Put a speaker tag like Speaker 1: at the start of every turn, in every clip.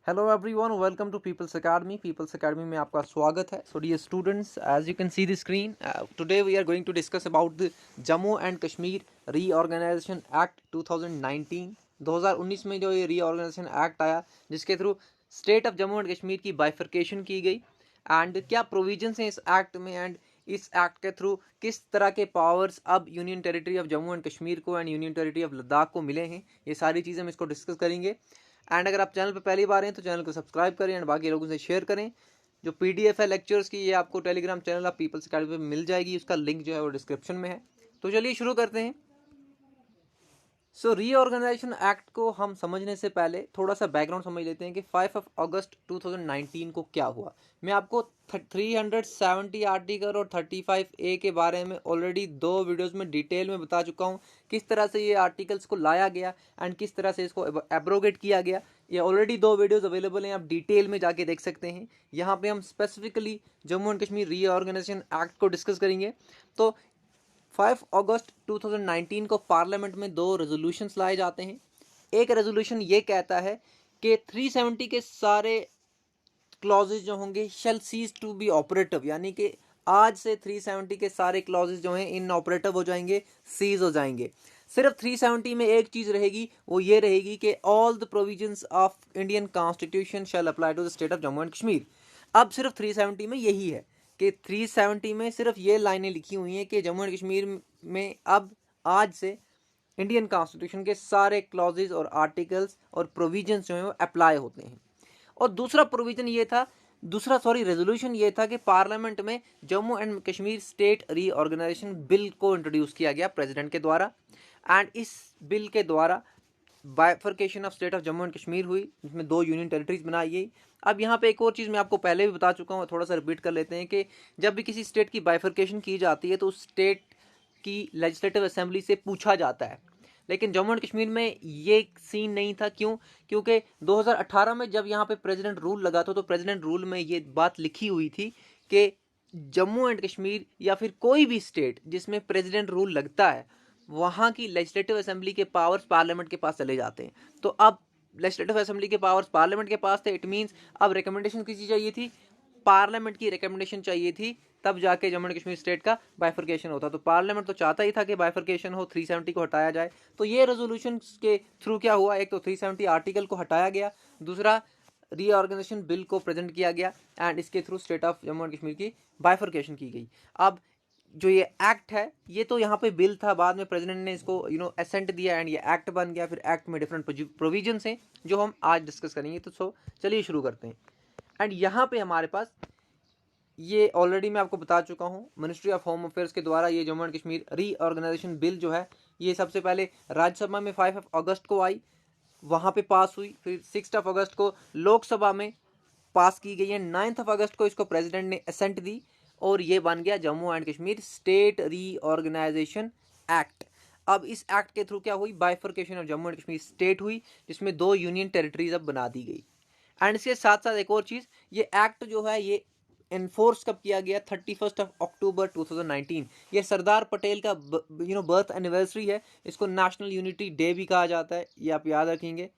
Speaker 1: Hello everyone, welcome to people's academy. People's academy में आपका स्वागत है। So dear students, as you can see the screen, today we are going to discuss about the Jammu and Kashmir reorganisation act 2019। 2019 में जो ये reorganisation act आया, जिसके through state of Jammu and Kashmir की बाइफर्केशन की गई, एंड क्या प्रोविजंस हैं इस एक्ट में, एंड इस एक्ट के थ्रू किस तरह के पावर्स अब union territory of Jammu and Kashmir को and union territory of Ladakh को मिले हैं। ये सारी चीज़ें हम इसको डिस्कस करेंगे। एंड अगर आप चैनल पर पहली बार हैं तो चैनल को सब्सक्राइब करें एंड बाकी लोगों से शेयर करें। जो पीडीएफ है लेक्चर्स की, ये आपको telegram channel of people's academy पे मिल जाएगी। उसका लिंक जो है वो डिस्क्रिप्शन में है। तो चलिए शुरू करते हैं। सो रीऑर्गेनाइजेशन एक्ट को हम समझने से पहले थोड़ा सा बैकग्राउंड समझ लेते हैं कि 5 अगस्त 2019 को क्या हुआ। मैं आपको 370 आर्टिकल और 35A के बारे में ऑलरेडी 2 वीडियोस में डिटेल में बता चुका हूँ, किस तरह से ये आर्टिकल्स को लाया गया एंड किस तरह से इसको एब्रोगेट किया गया। ये ऑलरेडी 2 वीडियोस अवेलेबल हैं, आप डिटेल में जाके देख सकते हैं। यहाँ पे हम specifically Jammu and Kashmir reorganisation act को डिस्कस करेंगे। तो 5 अगस्त 2019 को पार्लियामेंट में 2 रेजोल्यूशंस लाए जाते हैं। एक रेजोल्यूशन ये कहता है कि 370 के सारे क्लॉजेज जो होंगे shall cease to be operative, यानी कि आज से 370 के सारे क्लॉजेज जो हैं इन ऑपरेटिव हो जाएंगे, सीज हो जाएंगे। सिर्फ 370 में एक चीज़ रहेगी, वो ये रहेगी कि all the provisions of Indian constitution shall apply to the state of Jammu and Kashmir. अब सिर्फ 370 में यही है कि 370 में सिर्फ ये लाइनें लिखी हुई हैं कि जम्मू एंड कश्मीर में अब आज से इंडियन कॉन्स्टिट्यूशन के सारे क्लॉजेज और आर्टिकल्स और प्रोविजंस जो हैं वो अप्लाई होते हैं। और दूसरा प्रोविजन ये था, रेजोल्यूशन ये था कि पार्लियामेंट में Jammu and Kashmir state reorganisation bill को इंट्रोड्यूस किया गया प्रेसिडेंट के द्वारा। एंड इस बिल के द्वारा bifurcation of state of Jammu and Kashmir हुई, जिसमें 2 यूनियन टेरिटरीज बनाई गई। अब यहाँ पे एक और चीज़ मैं आपको पहले भी बता चुका हूँ, थोड़ा सा रिपीट कर लेते हैं कि जब भी किसी स्टेट की बाइफर्केशन की जाती है तो उस स्टेट की लेजिस्लेटिव असेंबली से पूछा जाता है। लेकिन जम्मू एंड कश्मीर में ये सीन नहीं था। क्यों? क्योंकि 2018 में जब यहाँ पे प्रेसिडेंट रूल लगा था तो प्रेसिडेंट रूल में ये बात लिखी हुई थी कि जम्मू एंड कश्मीर या फिर कोई भी स्टेट जिसमें प्रेसिडेंट रूल लगता है, वहाँ की लेजिस्लेटिव असेंबली के पावर्स पार्लियामेंट के पास चले जाते हैं। तो अब लेजिस्लेटिव असेंबली के पावर्स पार्लियामेंट के पास थे। इट मीन्स अब रिकमेंडेशन किसी चाहिए थी, पार्लियामेंट की रिकमेंडेशन चाहिए थी, तब जाके जम्मू एंड कश्मीर स्टेट का बाइफर्केशन होता। तो पार्लियामेंट तो चाहता ही था कि बाइफर्केशन हो, 370 को हटाया जाए। तो ये रेजोल्यूशन के थ्रू क्या हुआ, एक तो 370 आर्टिकल को हटाया गया, दूसरा रीऑर्गेनाइजेशन बिल को प्रेजेंट किया गया एंड इसके through state of Jammu and Kashmir की बाइफर्केशन की गई। अब जो ये एक्ट है, ये तो यहाँ पे बिल था, बाद में प्रेसिडेंट ने इसको असेंट दिया एंड ये एक्ट बन गया। फिर एक्ट में डिफरेंट प्रोविजंस हैं जो हम आज डिस्कस करेंगे। तो चलिए शुरू करते हैं। एंड यहाँ पे हमारे पास ये ऑलरेडी मैं आपको बता चुका हूँ, मिनिस्ट्री ऑफ होम अफेयर्स के द्वारा ये Jammu and Kashmir reorganisation bill जो है, ये सबसे पहले राज्यसभा में 5 अगस्त को आई, वहाँ पे पास हुई। फिर 6 अगस्त को लोकसभा में पास की गई है। 9 अगस्त को इसको प्रेसिडेंट ने असेंट दी और ये बन गया Jammu and Kashmir state reorganisation act. अब इस एक्ट के थ्रू क्या हुई, bifurcation of Jammu and Kashmir state हुई, जिसमें 2 यूनियन टेरिटरीज अब बना दी गई। एंड इसके साथ साथ एक और चीज़, ये एक्ट जो है ये इन्फोर्स कब किया गया, 31 अक्टूबर 2019। ये सरदार पटेल का बर्थ एनिवर्सरी है। इसको नेशनल यूनिटी डे भी कहा जाता है, ये आप याद रखेंगे।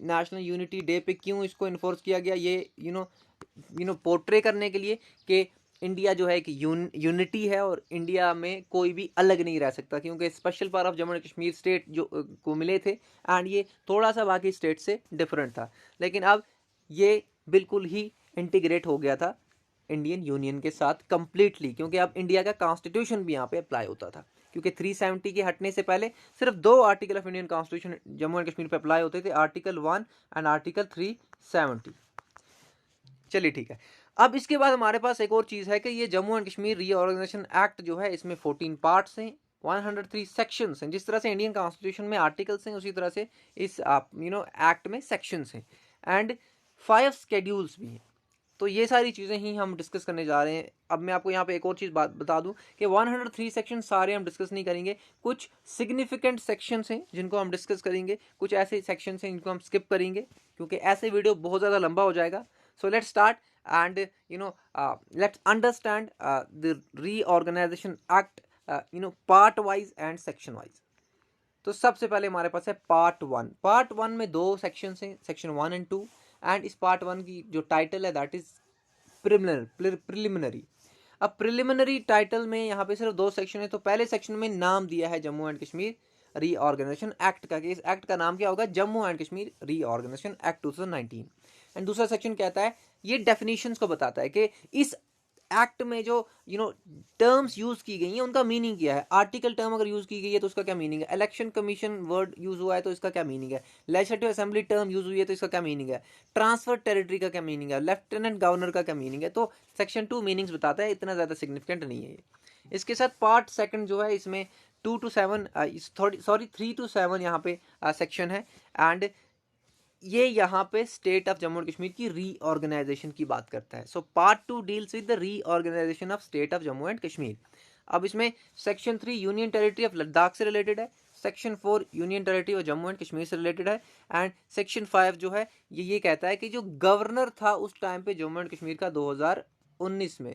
Speaker 1: नेशनल यूनिटी डे पे क्यों इसको इन्फोर्स किया गया, ये पोर्ट्रे करने के लिए कि इंडिया जो है कि यूनिटी है और इंडिया में कोई भी अलग नहीं रह सकता, क्योंकि special power of Jammu and Kashmir state जो को मिले थे एंड ये थोड़ा सा बाकी स्टेट से डिफरेंट था। लेकिन अब ये बिल्कुल ही इंटीग्रेट हो गया था इंडियन यूनियन के साथ कंप्लीटली, क्योंकि अब इंडिया का कॉन्स्टिट्यूशन भी यहाँ पे अप्लाई होता था। क्योंकि 370 के हटने से पहले सिर्फ 2 article of Indian constitution Jammu and Kashmir पे अप्लाई होते थे, आर्टिकल 1 एंड आर्टिकल 370। चलिए ठीक है। अब इसके बाद हमारे पास एक और चीज़ है कि ये Jammu and Kashmir reorganisation act जो है, इसमें 14 पार्ट्स हैं, 103 सेक्शंस हैं। जिस तरह से इंडियन कॉन्स्टिट्यूशन में आर्टिकल्स हैं, उसी तरह से इस एक्ट में सेक्शंस हैं एंड 5 स्केड्यूल्स भी हैं। तो ये सारी चीज़ें ही हम डिस्कस करने जा रहे हैं। अब मैं आपको यहाँ पे एक और चीज़ बता दूं कि 103 सेक्शन सारे हम डिस्कस नहीं करेंगे। कुछ सिग्निफिकेंट सेक्शंस हैं जिनको हम डिस्कस करेंगे, कुछ ऐसे सेक्शंस हैं जिनको हम स्किप करेंगे, क्योंकि ऐसे वीडियो बहुत ज़्यादा लंबा हो जाएगा। So let's start and let's understand the reorganisation act part wise and section wise. तो सबसे पहले हमारे पास है पार्ट 1। पार्ट 1 में 2 सेक्शंस हैं, सेक्शन 1 एंड 2। एंड इस पार्ट 1 की जो टाइटल है दैट इज प्रिलिमिनरी। अब प्रिलिमिनरी टाइटल में यहाँ पे सिर्फ 2 सेक्शन है। तो पहले सेक्शन में नाम दिया है Jammu and Kashmir reorganisation act का, कि इस एक्ट का नाम क्या होगा, Jammu and Kashmir reorganisation act 2019। And दूसरा सेक्शन कहता है, ये डेफिनेशंस को बताता है कि इस एक्ट में जो टर्म्स यूज की गई हैं उनका मीनिंग क्या है। आर्टिकल टर्म अगर यूज की गई है तो उसका क्या मीनिंग है, इलेक्शन कमीशन वर्ड यूज हुआ है तो इसका क्या मीनिंग है, लेजिस्लेटिव असेंबली टर्म यूज हुई है तो इसका क्या मीनिंग है, ट्रांसफर टेरिटरी का क्या मीनिंग है, लेफ्टिनेंट गवर्नर का क्या मीनिंग है। तो सेक्शन 2 मीनिंग्स बताता है, इतना ज्यादा सिग्निफिकेंट नहीं है ये। इसके साथ पार्ट 2 जो है इसमें 2 to 7 3 to 7 यहाँ पे सेक्शन है। एंड ये यहाँ पे state of Jammu and Kashmir की रीऑर्गेनाइजेशन की बात करता है। So part 2 deals with the reorganisation of state of Jammu and Kashmir. अब इसमें section 3 union territory of Ladakh से रिलेटेड है, section 4 union territory of Jammu and Kashmir से रिलेटेड है, एंड सेक्शन 5 जो है ये कहता है कि जो गवर्नर था उस टाइम पे जम्मू एंड कश्मीर का 2019 में,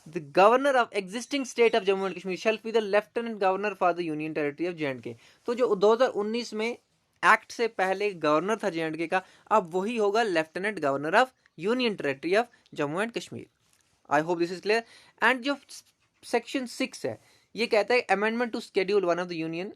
Speaker 1: the governor of existing state of Jammu and Kashmir shall be the lieutenant governor for the union territory of J&K। तो जो 2019 में एक्ट से पहले गवर्नर था J&K का, अब वही होगा lieutenant governor of union territory of Jammu and Kashmir. I hope this is clear. And जो सेक्शन 6 है ये कहता है amendment to schedule 1 of the union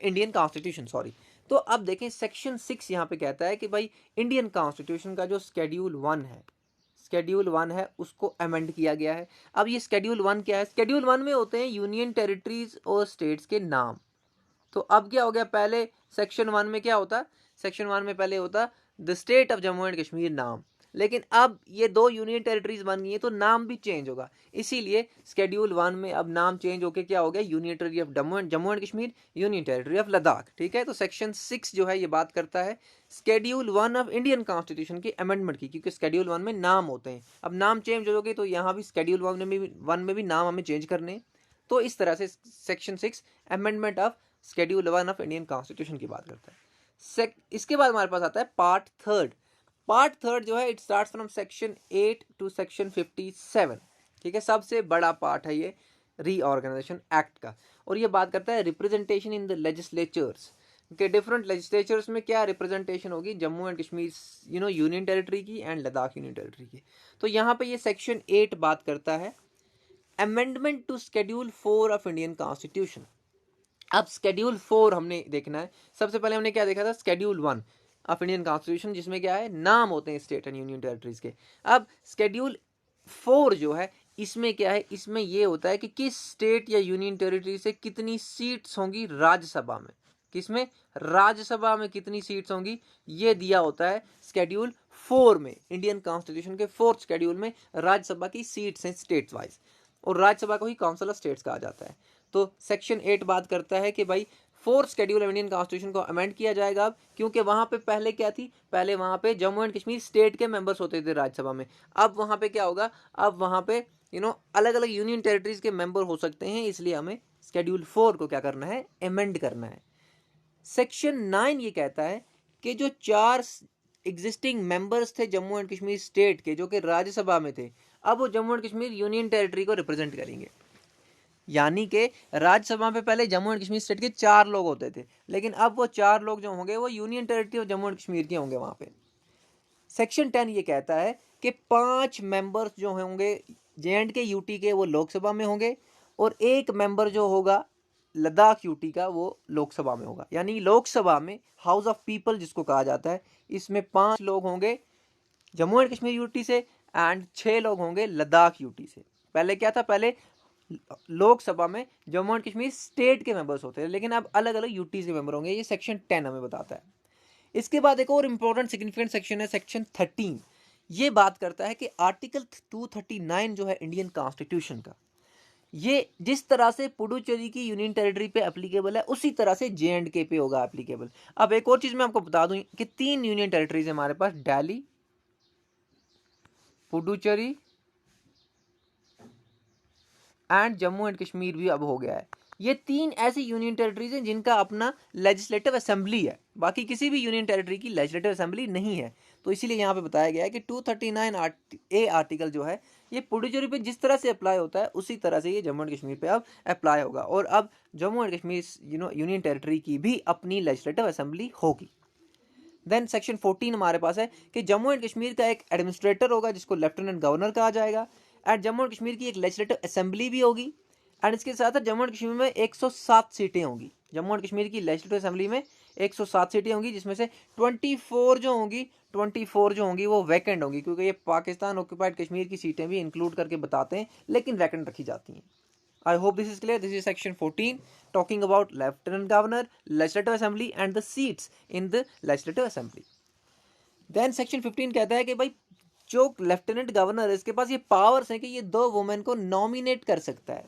Speaker 1: Indian constitution, sorry. तो अब देखें सेक्शन 6 यहाँ पे कहता है कि भाई इंडियन कॉन्स्टिट्यूशन का जो शेड्यूल 1 है उसको अमेंड किया गया है। अब ये शेड्यूल 1 क्या है, शेड्यूल 1 में होते हैं यूनियन टेरिटरीज और स्टेट्स के नाम। तो अब क्या हो गया, पहले सेक्शन 1 में क्या होता, सेक्शन 1 में पहले होता the state of Jammu and Kashmir नाम, लेकिन अब ये 2 यूनियन टेरिटरीज बन गई हैं तो नाम भी चेंज होगा। इसीलिए शेड्यूल 1 में अब नाम चेंज होके क्या हो गया, union territory of Jammu and Kashmir, union territory of Ladakh. ठीक है, तो सेक्शन 6 जो है ये बात करता है शेड्यूल 1 ऑफ इंडियन कॉन्स्टिट्यूशन की अमेंडमेंट की, क्योंकि शेड्यूल 1 में नाम होते हैं। अब नाम चेंज हो गए तो यहाँ भी शेड्यूल 1 में भी नाम हमें चेंज करने। तो इस तरह से section 6 amendment of schedule 1 of Indian constitution की बात करता है। इसके बाद हमारे पास आता है पार्ट 3। पार्ट 3 जो है it start from section 8 to section 57। ठीक है, सबसे बड़ा पार्ट है ये रीऑर्गेनाइजेशन एक्ट का, और ये बात करता है रिप्रेजेंटेशन इन द लेजिस्लेचर्स के डिफरेंट लेजिस्लेचर्स में क्या रिप्रेजेंटेशन होगी Jammu and Kashmir union territory की एंड लद्दाख यूनियन टेरिटरी की। तो यहाँ पे ये सेक्शन 8 बात करता है amendment to schedule 4 of Indian constitution. अब शेड्यूल 4 हमने देखना है। सबसे पहले हमने क्या देखा था, शेड्यूल 1 ऑफ इंडियन कॉन्स्टिट्यूशन जिसमें क्या है, नाम होते हैं स्टेट एंड यूनियन टेरिटरीज के। अब शेड्यूल 4 जो है इसमें क्या है, इसमें ये होता है कि किस स्टेट या यूनियन टेरिटरी से कितनी सीट्स होंगी राज्यसभा में, किसमें, राज्यसभा में कितनी सीट्स होंगी, ये दिया होता है शेड्यूल 4 में। इंडियन कॉन्स्टिट्यूशन के 4th शेड्यूल में राज्यसभा की सीट्स हैं स्टेट्स वाइज, और राज्यसभा को ही काउंसिल ऑफ स्टेट्स कहा जाता है। तो सेक्शन 8 बात करता है कि भाई 4th schedule of Indian constitution को अमेंड किया जाएगा। अब क्योंकि वहां पे पहले क्या थी, पहले वहां पे जम्मू एंड कश्मीर स्टेट के मेंबर्स होते थे राज्यसभा में। अब वहां पे क्या होगा, अब वहां पे अलग अलग यूनियन टेरिटरीज के मेंबर हो सकते हैं, इसलिए हमें शेड्यूल 4 को क्या करना है, अमेंड करना है। सेक्शन 9 ये कहता है कि जो 4 एग्जिस्टिंग मेंबर्स थे जम्मू एंड कश्मीर स्टेट के जो कि राज्यसभा में थे, अब वो Jammu and Kashmir union territory को रिप्रेजेंट करेंगे। यानी कि राज्यसभा में पहले जम्मू एंड कश्मीर स्टेट के 4 लोग होते थे, लेकिन अब वो 4 लोग जो होंगे वो union territory of Jammu and Kashmir के होंगे वहां पे। सेक्शन 10 ये कहता है कि 5 मेंबर्स जो होंगे J&K यूटी के वो लोकसभा में होंगे, और 1 मेंबर जो होगा लद्दाख यूटी का वो लोकसभा में होगा। यानी लोकसभा में हाउस ऑफ पीपल जिसको कहा जाता है, इसमें 5 लोग होंगे जम्मू एंड कश्मीर यूटी से एंड 6 लोग होंगे लद्दाख यूटी से। पहले क्या था, पहले लोकसभा में जम्मू एंड कश्मीर स्टेट के मेंबर्स होते हैं, लेकिन अब अलग अलग यूटी के मेंबर होंगे। ये सेक्शन 10 हमें बताता है। इसके बाद एक और इंपॉर्टेंट सिग्निफिकेंट सेक्शन है सेक्शन 13। ये बात करता है कि आर्टिकल 239 जो है इंडियन कॉन्स्टिट्यूशन का, ये जिस तरह से पुडुचेरी की यूनियन टेरिटरी पे एप्लीकेबल है उसी तरह से J&K पे होगा एप्लीकेबल। अब एक और चीज मैं आपको बता दूं कि 3 यूनियन टेरिटरीज है हमारे पास, दिल्ली, पुडुचेरी एंड जम्मू एंड कश्मीर भी अब हो गया है। ये 3 ऐसी यूनियन टेरिटरीज हैं जिनका अपना लेजिस्लेटिव असेंबली है, बाकी किसी भी यूनियन टेरिटरी की लेजिस्लेटिव असेंबली नहीं है। तो इसीलिए यहाँ पे बताया गया है कि 239A आर्टिकल जो है ये पुडुचेरी पे जिस तरह से अप्लाई होता है उसी तरह से ये जम्मू एंड कश्मीर पे अब अप्लाई होगा, और अब Jammu and Kashmir union territory की भी अपनी लेजिस्लेटिव असेंबली होगी। देन सेक्शन 14 हमारे पास है कि जम्मू एंड कश्मीर का एक एडमिनिस्ट्रेटर होगा जिसको लेफ्टिनेंट गवर्नर कहा जाएगा, एंड जम्मू एंड कश्मीर की एक लेजिस्लेटिव असेंबली भी होगी, एंड इसके साथ जम्मू एंड कश्मीर में 107 सीटें होंगी। जम्मू एंड कश्मीर की लेजिस्लेटिव असेंबली में 107 सीटें होंगी, जिसमें से 24 जो होंगी वो वैकेंट होंगी, क्योंकि ये पाकिस्तान ऑक्यूपाइड कश्मीर की सीटें भी इंक्लूड करके बताते हैं, लेकिन वैकेंट रखी जाती हैं। I hope this is clear. This is section 14 talking about lieutenant governor, legislative assembly and the seats in the legislative assembly. Then section 15 कहता है कि भाई जो लेफ्टिनेंट गवर्नर है इसके पास ये पावर्स हैं कि ये 2 वुमेन को नॉमिनेट कर सकता है।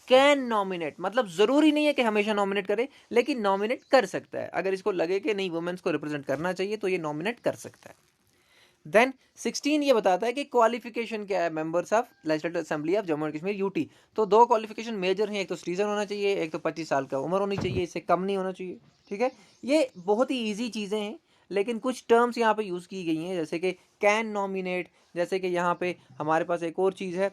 Speaker 1: कैन नॉमिनेट मतलब जरूरी नहीं है कि हमेशा नॉमिनेट करे, लेकिन नॉमिनेट कर सकता है। अगर इसको लगे कि नहीं वुमेन्स को रिप्रेजेंट करना चाहिए तो ये नॉमिनेट कर सकता है। देन 16 ये बताता है कि क्वालिफिकेशन क्या है members of legislative assembly of Jammu and Kashmir UT. तो 2 क्वालिफिकेशन मेजर हैं, एक तो सिटीजन होना चाहिए, एक तो 25 साल का उम्र होनी चाहिए, इससे कम नहीं होना चाहिए। ठीक है, ये बहुत ही ईजी चीज़ें हैं, लेकिन कुछ टर्म्स यहाँ पे यूज़ की गई हैं, जैसे कि कैन नॉमिनेट, जैसे कि यहाँ पे हमारे पास एक और चीज़ है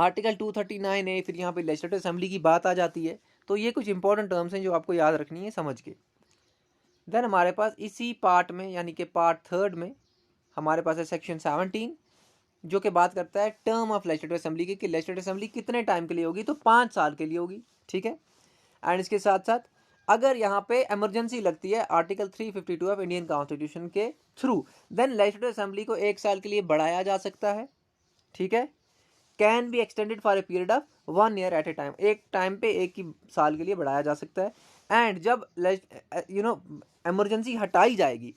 Speaker 1: आर्टिकल 239 है, फिर यहाँ पे लेजिस्लेटिव असेंबली की बात आ जाती है। तो ये कुछ इंपॉर्टेंट टर्म्स हैं जो आपको याद रखनी है समझ के। देन हमारे पास इसी पार्ट में यानी कि पार्ट 3 में हमारे पास है सेक्शन 17 जो कि बात करता है टर्म ऑफ लेजिस्लेटिव असेंबली की, कि लेजिस्लेटिव असेंबली कितने टाइम के लिए होगी, तो 5 साल के लिए होगी। ठीक है, एंड इसके साथ साथ अगर यहाँ पे इमरजेंसी लगती है आर्टिकल 352 ऑफ इंडियन कॉन्स्टिट्यूशन के थ्रू, देन लेजिस्लेटिव असेंबली को 1 साल के लिए बढ़ाया जा सकता है। ठीक है, can be extended for a period of 1 year at a time, एक टाइम पे एक ही साल के लिए बढ़ाया जा सकता है। एंड जब इमरजेंसी हटाई जाएगी,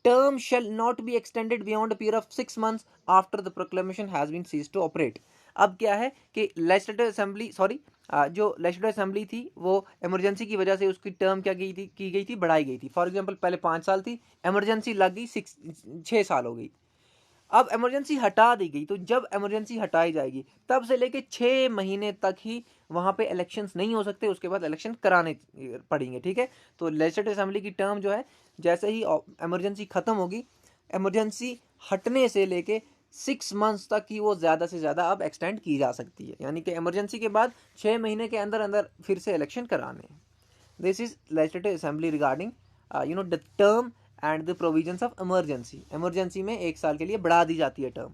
Speaker 1: term shall not be extended beyond a period of 6 months after the proclamation has been ceased to operate। अब क्या है कि लेजिस्लेटिव असेंबली जो लेजिस्लेटिव असेंबली थी वो इमरजेंसी की वजह से उसकी टर्म क्या की गई थी, बढ़ाई गई थी। फॉर एग्जांपल पहले 5 साल थी, इमरजेंसी लग गई 6 साल हो गई, अब इमरजेंसी हटा दी गई। तो जब इमरजेंसी हटाई जाएगी तब से लेके 6 महीने तक ही वहाँ पे इलेक्शंस नहीं हो सकते, उसके बाद इलेक्शन कराने पड़ेंगे। ठीक है, तो लेजिस्लेटिव असेंबली की टर्म जो है जैसे ही इमरजेंसी ख़त्म होगी, इमरजेंसी हटने से लेके 6 मंथ्स तक ही वो ज़्यादा से ज़्यादा अब एक्सटेंड की जा सकती है, यानी कि इमरजेंसी के बाद 6 महीने के अंदर अंदर फिर से इलेक्शन कराने हैं। This is legislative assembly regarding the term and the provisions of emergency में 1 साल के लिए बढ़ा दी जाती है term.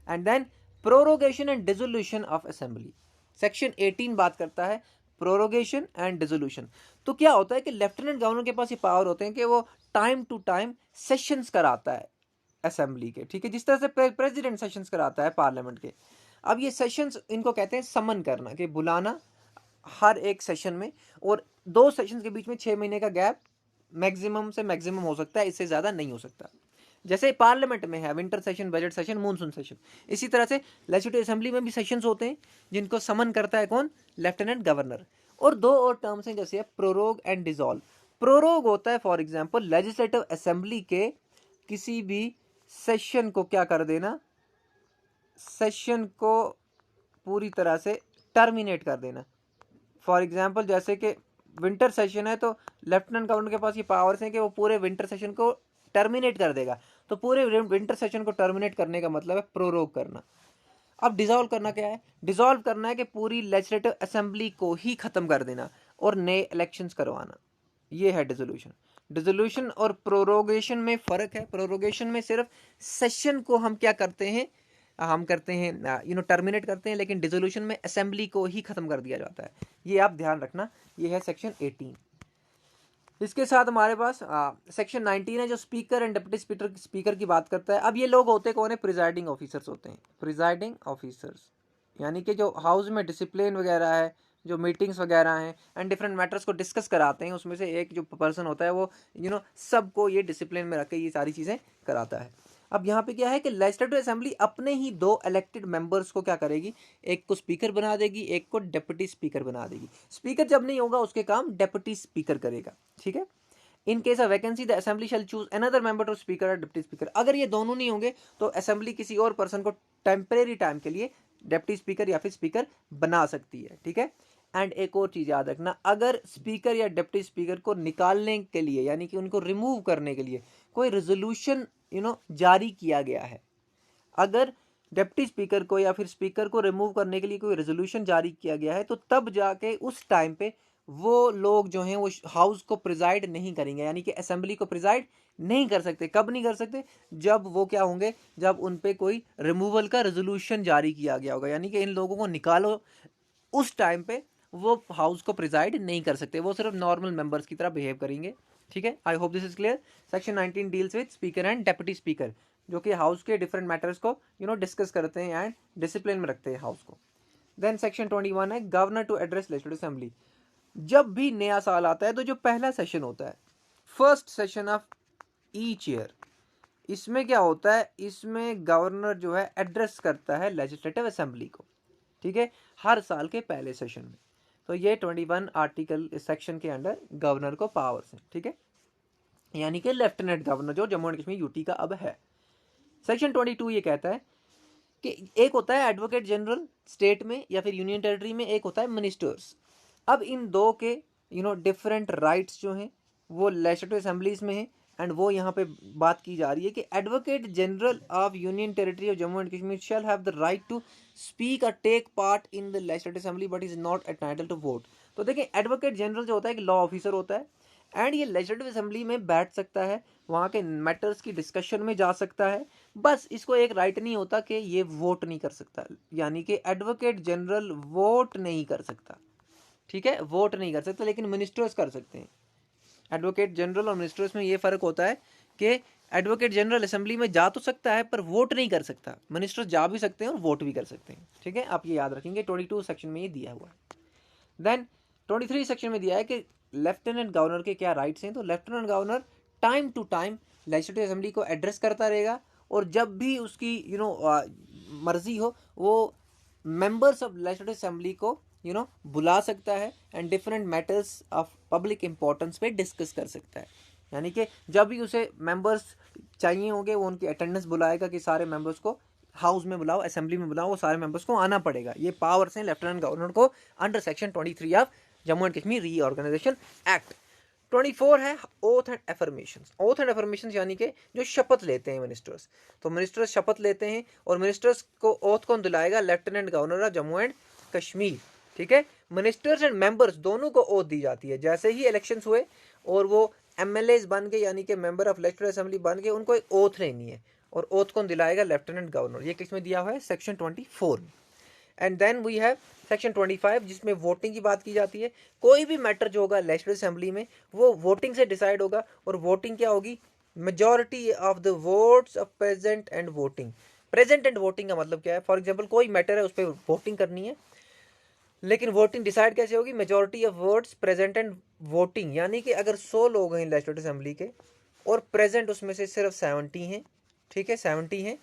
Speaker 1: And then prorogation and dissolution of assembly, section 18 बात करता है प्रोरोगेशन एंड डिसोल्यूशन। तो क्या होता है कि लेफ्टिनेंट गवर्नर के पास ये पावर होते हैं कि वो टाइम टू टाइम सेशंस कराता है असेंबली के। ठीक है, जिस तरह से प्रेसिडेंट सेशंस कराता है पार्लियामेंट के। अब ये सेशंस इनको कहते हैं समन करना, कि बुलाना हर एक सेशन में, और 2 सेशन के बीच में 6 महीने का गैप मैक्सिमम से मैक्सिमम हो सकता है, इससे ज़्यादा नहीं हो सकता। जैसे पार्लियामेंट में है winter session, budget session, monsoon session, इसी तरह से लेजिस्लेटिव असेंबली में भी सेशंस होते हैं जिनको समन करता है कौन, लेफ्टिनेंट गवर्नर। और 2 और टर्म्स हैं जैसे प्रोरोग एंड डिसॉल्व। प्रोरोग होता है फॉर एग्जांपल लेजिस्लेटिव असेंबली के किसी भी सेशन को क्या कर देना, सेशन को पूरी तरह से टर्मिनेट कर देना। फॉर एग्जांपल जैसे कि विंटर सेशन है तो लेफ्टिनेंट गवर्नर के पास ये पावर्स हैं कि वो पूरे विंटर सेशन को टर्मिनेट कर देगा। तो पूरे विंटर सेशन को टर्मिनेट करने का मतलब है प्रोरोग करना। अब डिसॉल्व करना क्या है, डिसॉल्व करना है कि पूरी लेजिस्लेटिव असेंबली को ही खत्म कर देना और नए इलेक्शंस करवाना, ये है डिसोल्यूशन। डिसोल्यूशन और प्रोरोगेशन में फ़र्क है। प्रोरोगेशन में सिर्फ सेशन को हम क्या करते हैं, हम करते हैं टर्मिनेट करते हैं, लेकिन डिसोल्यूशन में असेंबली को ही ख़त्म कर दिया जाता है। ये आप ध्यान रखना, ये है सेक्शन 18। इसके साथ हमारे पास सेक्शन 19 है जो स्पीकर एंड डिप्टी स्पीकर की बात करता है। अब ये लोग होते कौन है, प्रिजाइडिंग ऑफिसर्स होते हैं। प्रिजाइडिंग ऑफिसर्स यानी कि जो हाउस में डिसिप्लिन वगैरह है, जो मीटिंग्स वगैरह हैं एंड डिफरेंट मैटर्स को डिस्कस कराते हैं, उसमें से एक जो पर्सन होता है वो सबको ये डिसिप्लिन में रख के ये सारी चीज़ें कराता है। अब यहाँ पे क्या है कि लेजिस्लेटिव असेंबली अपने ही 2 इलेक्टेड मेंबर्स को क्या करेगी, एक को स्पीकर बना देगी, एक को डिप्टी स्पीकर बना देगी। स्पीकर जब नहीं होगा उसके काम डिप्टी स्पीकर करेगा। ठीक है, in case of vacancy the assembly shall choose another member to speaker और डिप्टी स्पीकर। अगर ये दोनों नहीं होंगे तो असेंबली किसी और पर्सन को टेम्परेरी टाइम के लिए डिप्टी स्पीकर या फिर स्पीकर बना सकती है। ठीक है, एंड एक और चीज़ याद रखना, अगर स्पीकर या डिप्टी स्पीकर को निकालने के लिए यानी कि उनको रिमूव करने के लिए कोई रेजोल्यूशन जारी किया गया है, अगर डिप्टी स्पीकर को या फिर स्पीकर को रिमूव करने के लिए कोई रेजोल्यूशन जारी किया गया है, तो तब जाके उस टाइम पे वो लोग जो हैं वो हाउस को प्रिजाइड नहीं करेंगे, यानी कि असेंबली को प्रिजाइड नहीं कर सकते। कब नहीं कर सकते? जब वो क्या होंगे, जब उन पे कोई रिमूवल का रेजोल्यूशन जारी किया गया होगा, यानी कि इन लोगों को निकालो, उस टाइम पे वो हाउस को प्रिजाइड नहीं कर सकते, वो सिर्फ नॉर्मल मेंबर्स की तरह बिहेव करेंगे। ठीक है, I hope this is clear. Section 19 deals with speaker and deputy speaker, जो कि हाउस के डिफरेंट मैटर्स को डिस्कस करते हैं एंड डिसिप्लिन में रखते हैं हाउस को। देन सेक्शन 21 है governor to address legislative assembly. जब भी नया साल आता है तो जो पहला सेशन होता है, first session of each year, इसमें क्या होता है, इसमें गवर्नर जो है एड्रेस करता है लेजिस्लेटिव असेंबली को। ठीक है, हर साल के पहले सेशन में। तो ये 21 आर्टिकल इस सेक्शन के अंडर गवर्नर को पावर्स हैं। ठीक है, यानी कि लेफ्टिनेंट गवर्नर जो जम्मू एंड कश्मीर यूटी का अब है। सेक्शन 22 ये कहता है कि एक होता है एडवोकेट जनरल स्टेट में या फिर यूनियन टेरिटरी में, एक होता है मिनिस्टर्स। अब इन दो के डिफरेंट राइट्स जो हैं वो लेजिस्लेटिव असेंबलीज में हैं, एंड वो यहाँ पे बात की जा रही है कि advocate general of union territory of Jammu and Kashmir shall have the right to speak और take part in the legislative assembly but is not entitled to vote. तो देखिए, एडवोकेट जनरल जो होता है एक लॉ ऑफिसर होता है, एंड ये लेजिस्लेटिव असेंबली में बैठ सकता है, वहाँ के मैटर्स की डिस्कशन में जा सकता है, बस इसको एक राइट नहीं होता कि ये वोट नहीं कर सकता, यानी कि एडवोकेट जनरल वोट नहीं कर सकता। ठीक है, वोट नहीं कर सकता, लेकिन मिनिस्टर्स कर सकते हैं। एडवोकेट जनरल और मिनिस्टर्स में ये फर्क होता है कि एडवोकेट जनरल असेंबली में जा तो सकता है पर वोट नहीं कर सकता, मिनिस्टर्स जा भी सकते हैं और वोट भी कर सकते हैं। ठीक है, आप ये याद रखेंगे, 22 सेक्शन में ये दिया हुआ है। देन 23 सेक्शन में दिया है कि लेफ्टिनेंट गवर्नर के क्या राइट्स हैं। तो lieutenant governor time to time legislative assembly को एड्रेस करता रहेगा, और जब भी उसकी मर्जी हो वो मेंबर्स ऑफ लेजिस्लेटिव असेंबली को बुला सकता है and different matters of public importance पे डिस्कस कर सकता है। यानी कि जब भी उसे मेंबर्स चाहिए होंगे वो उनकी अटेंडेंस बुलाएगा कि सारे मेंबर्स को हाउस में बुलाओ, असेंबली में बुलाओ, वो सारे मेंबर्स को आना पड़ेगा। ये पावर्स हैं लेफ्टिनेंट गवर्नर को under section 23 of Jammu and Kashmir reorganisation act. 24 है oath and affirmations. Oath and affirmations यानी कि जो शपथ लेते हैं मिनिस्टर्स, तो मिनिस्टर्स शपथ लेते हैं, और मिनिस्टर्स को ओथ कौन दिलाएगा? Lieutenant governor of Jammu and Kashmir. ठीक है, मिनिस्टर्स एंड मेंबर्स दोनों को ओथ दी जाती है। जैसे ही इलेक्शंस हुए और वो एमएलएज बन गए, यानी कि मेंबर ऑफ लेजिस्लेटिव असेंबली बन गए, उनको एक ओथ लेनी है, और ओथ कौन दिलाएगा? Lieutenant governor. ये किस में दिया हुआ है? सेक्शन 24 में। And then we have section 25 जिसमें वोटिंग की बात की जाती है। कोई भी मैटर जो होगा लेजिस्लेटिव असेंबली में वो वोटिंग से डिसाइड होगा, और वोटिंग क्या होगी? Majority of the votes of present and voting. Present and voting का मतलब क्या है? फॉर एग्जाम्पल कोई मैटर है, उस पर वोटिंग करनी है, लेकिन वोटिंग डिसाइड कैसे होगी? Majority of votes present and voting, यानी कि अगर 100 लोग हैं लेजिस्लेटिव असेंबली के और प्रेजेंट उसमें से सिर्फ 70 हैं, ठीक है 70 हैं,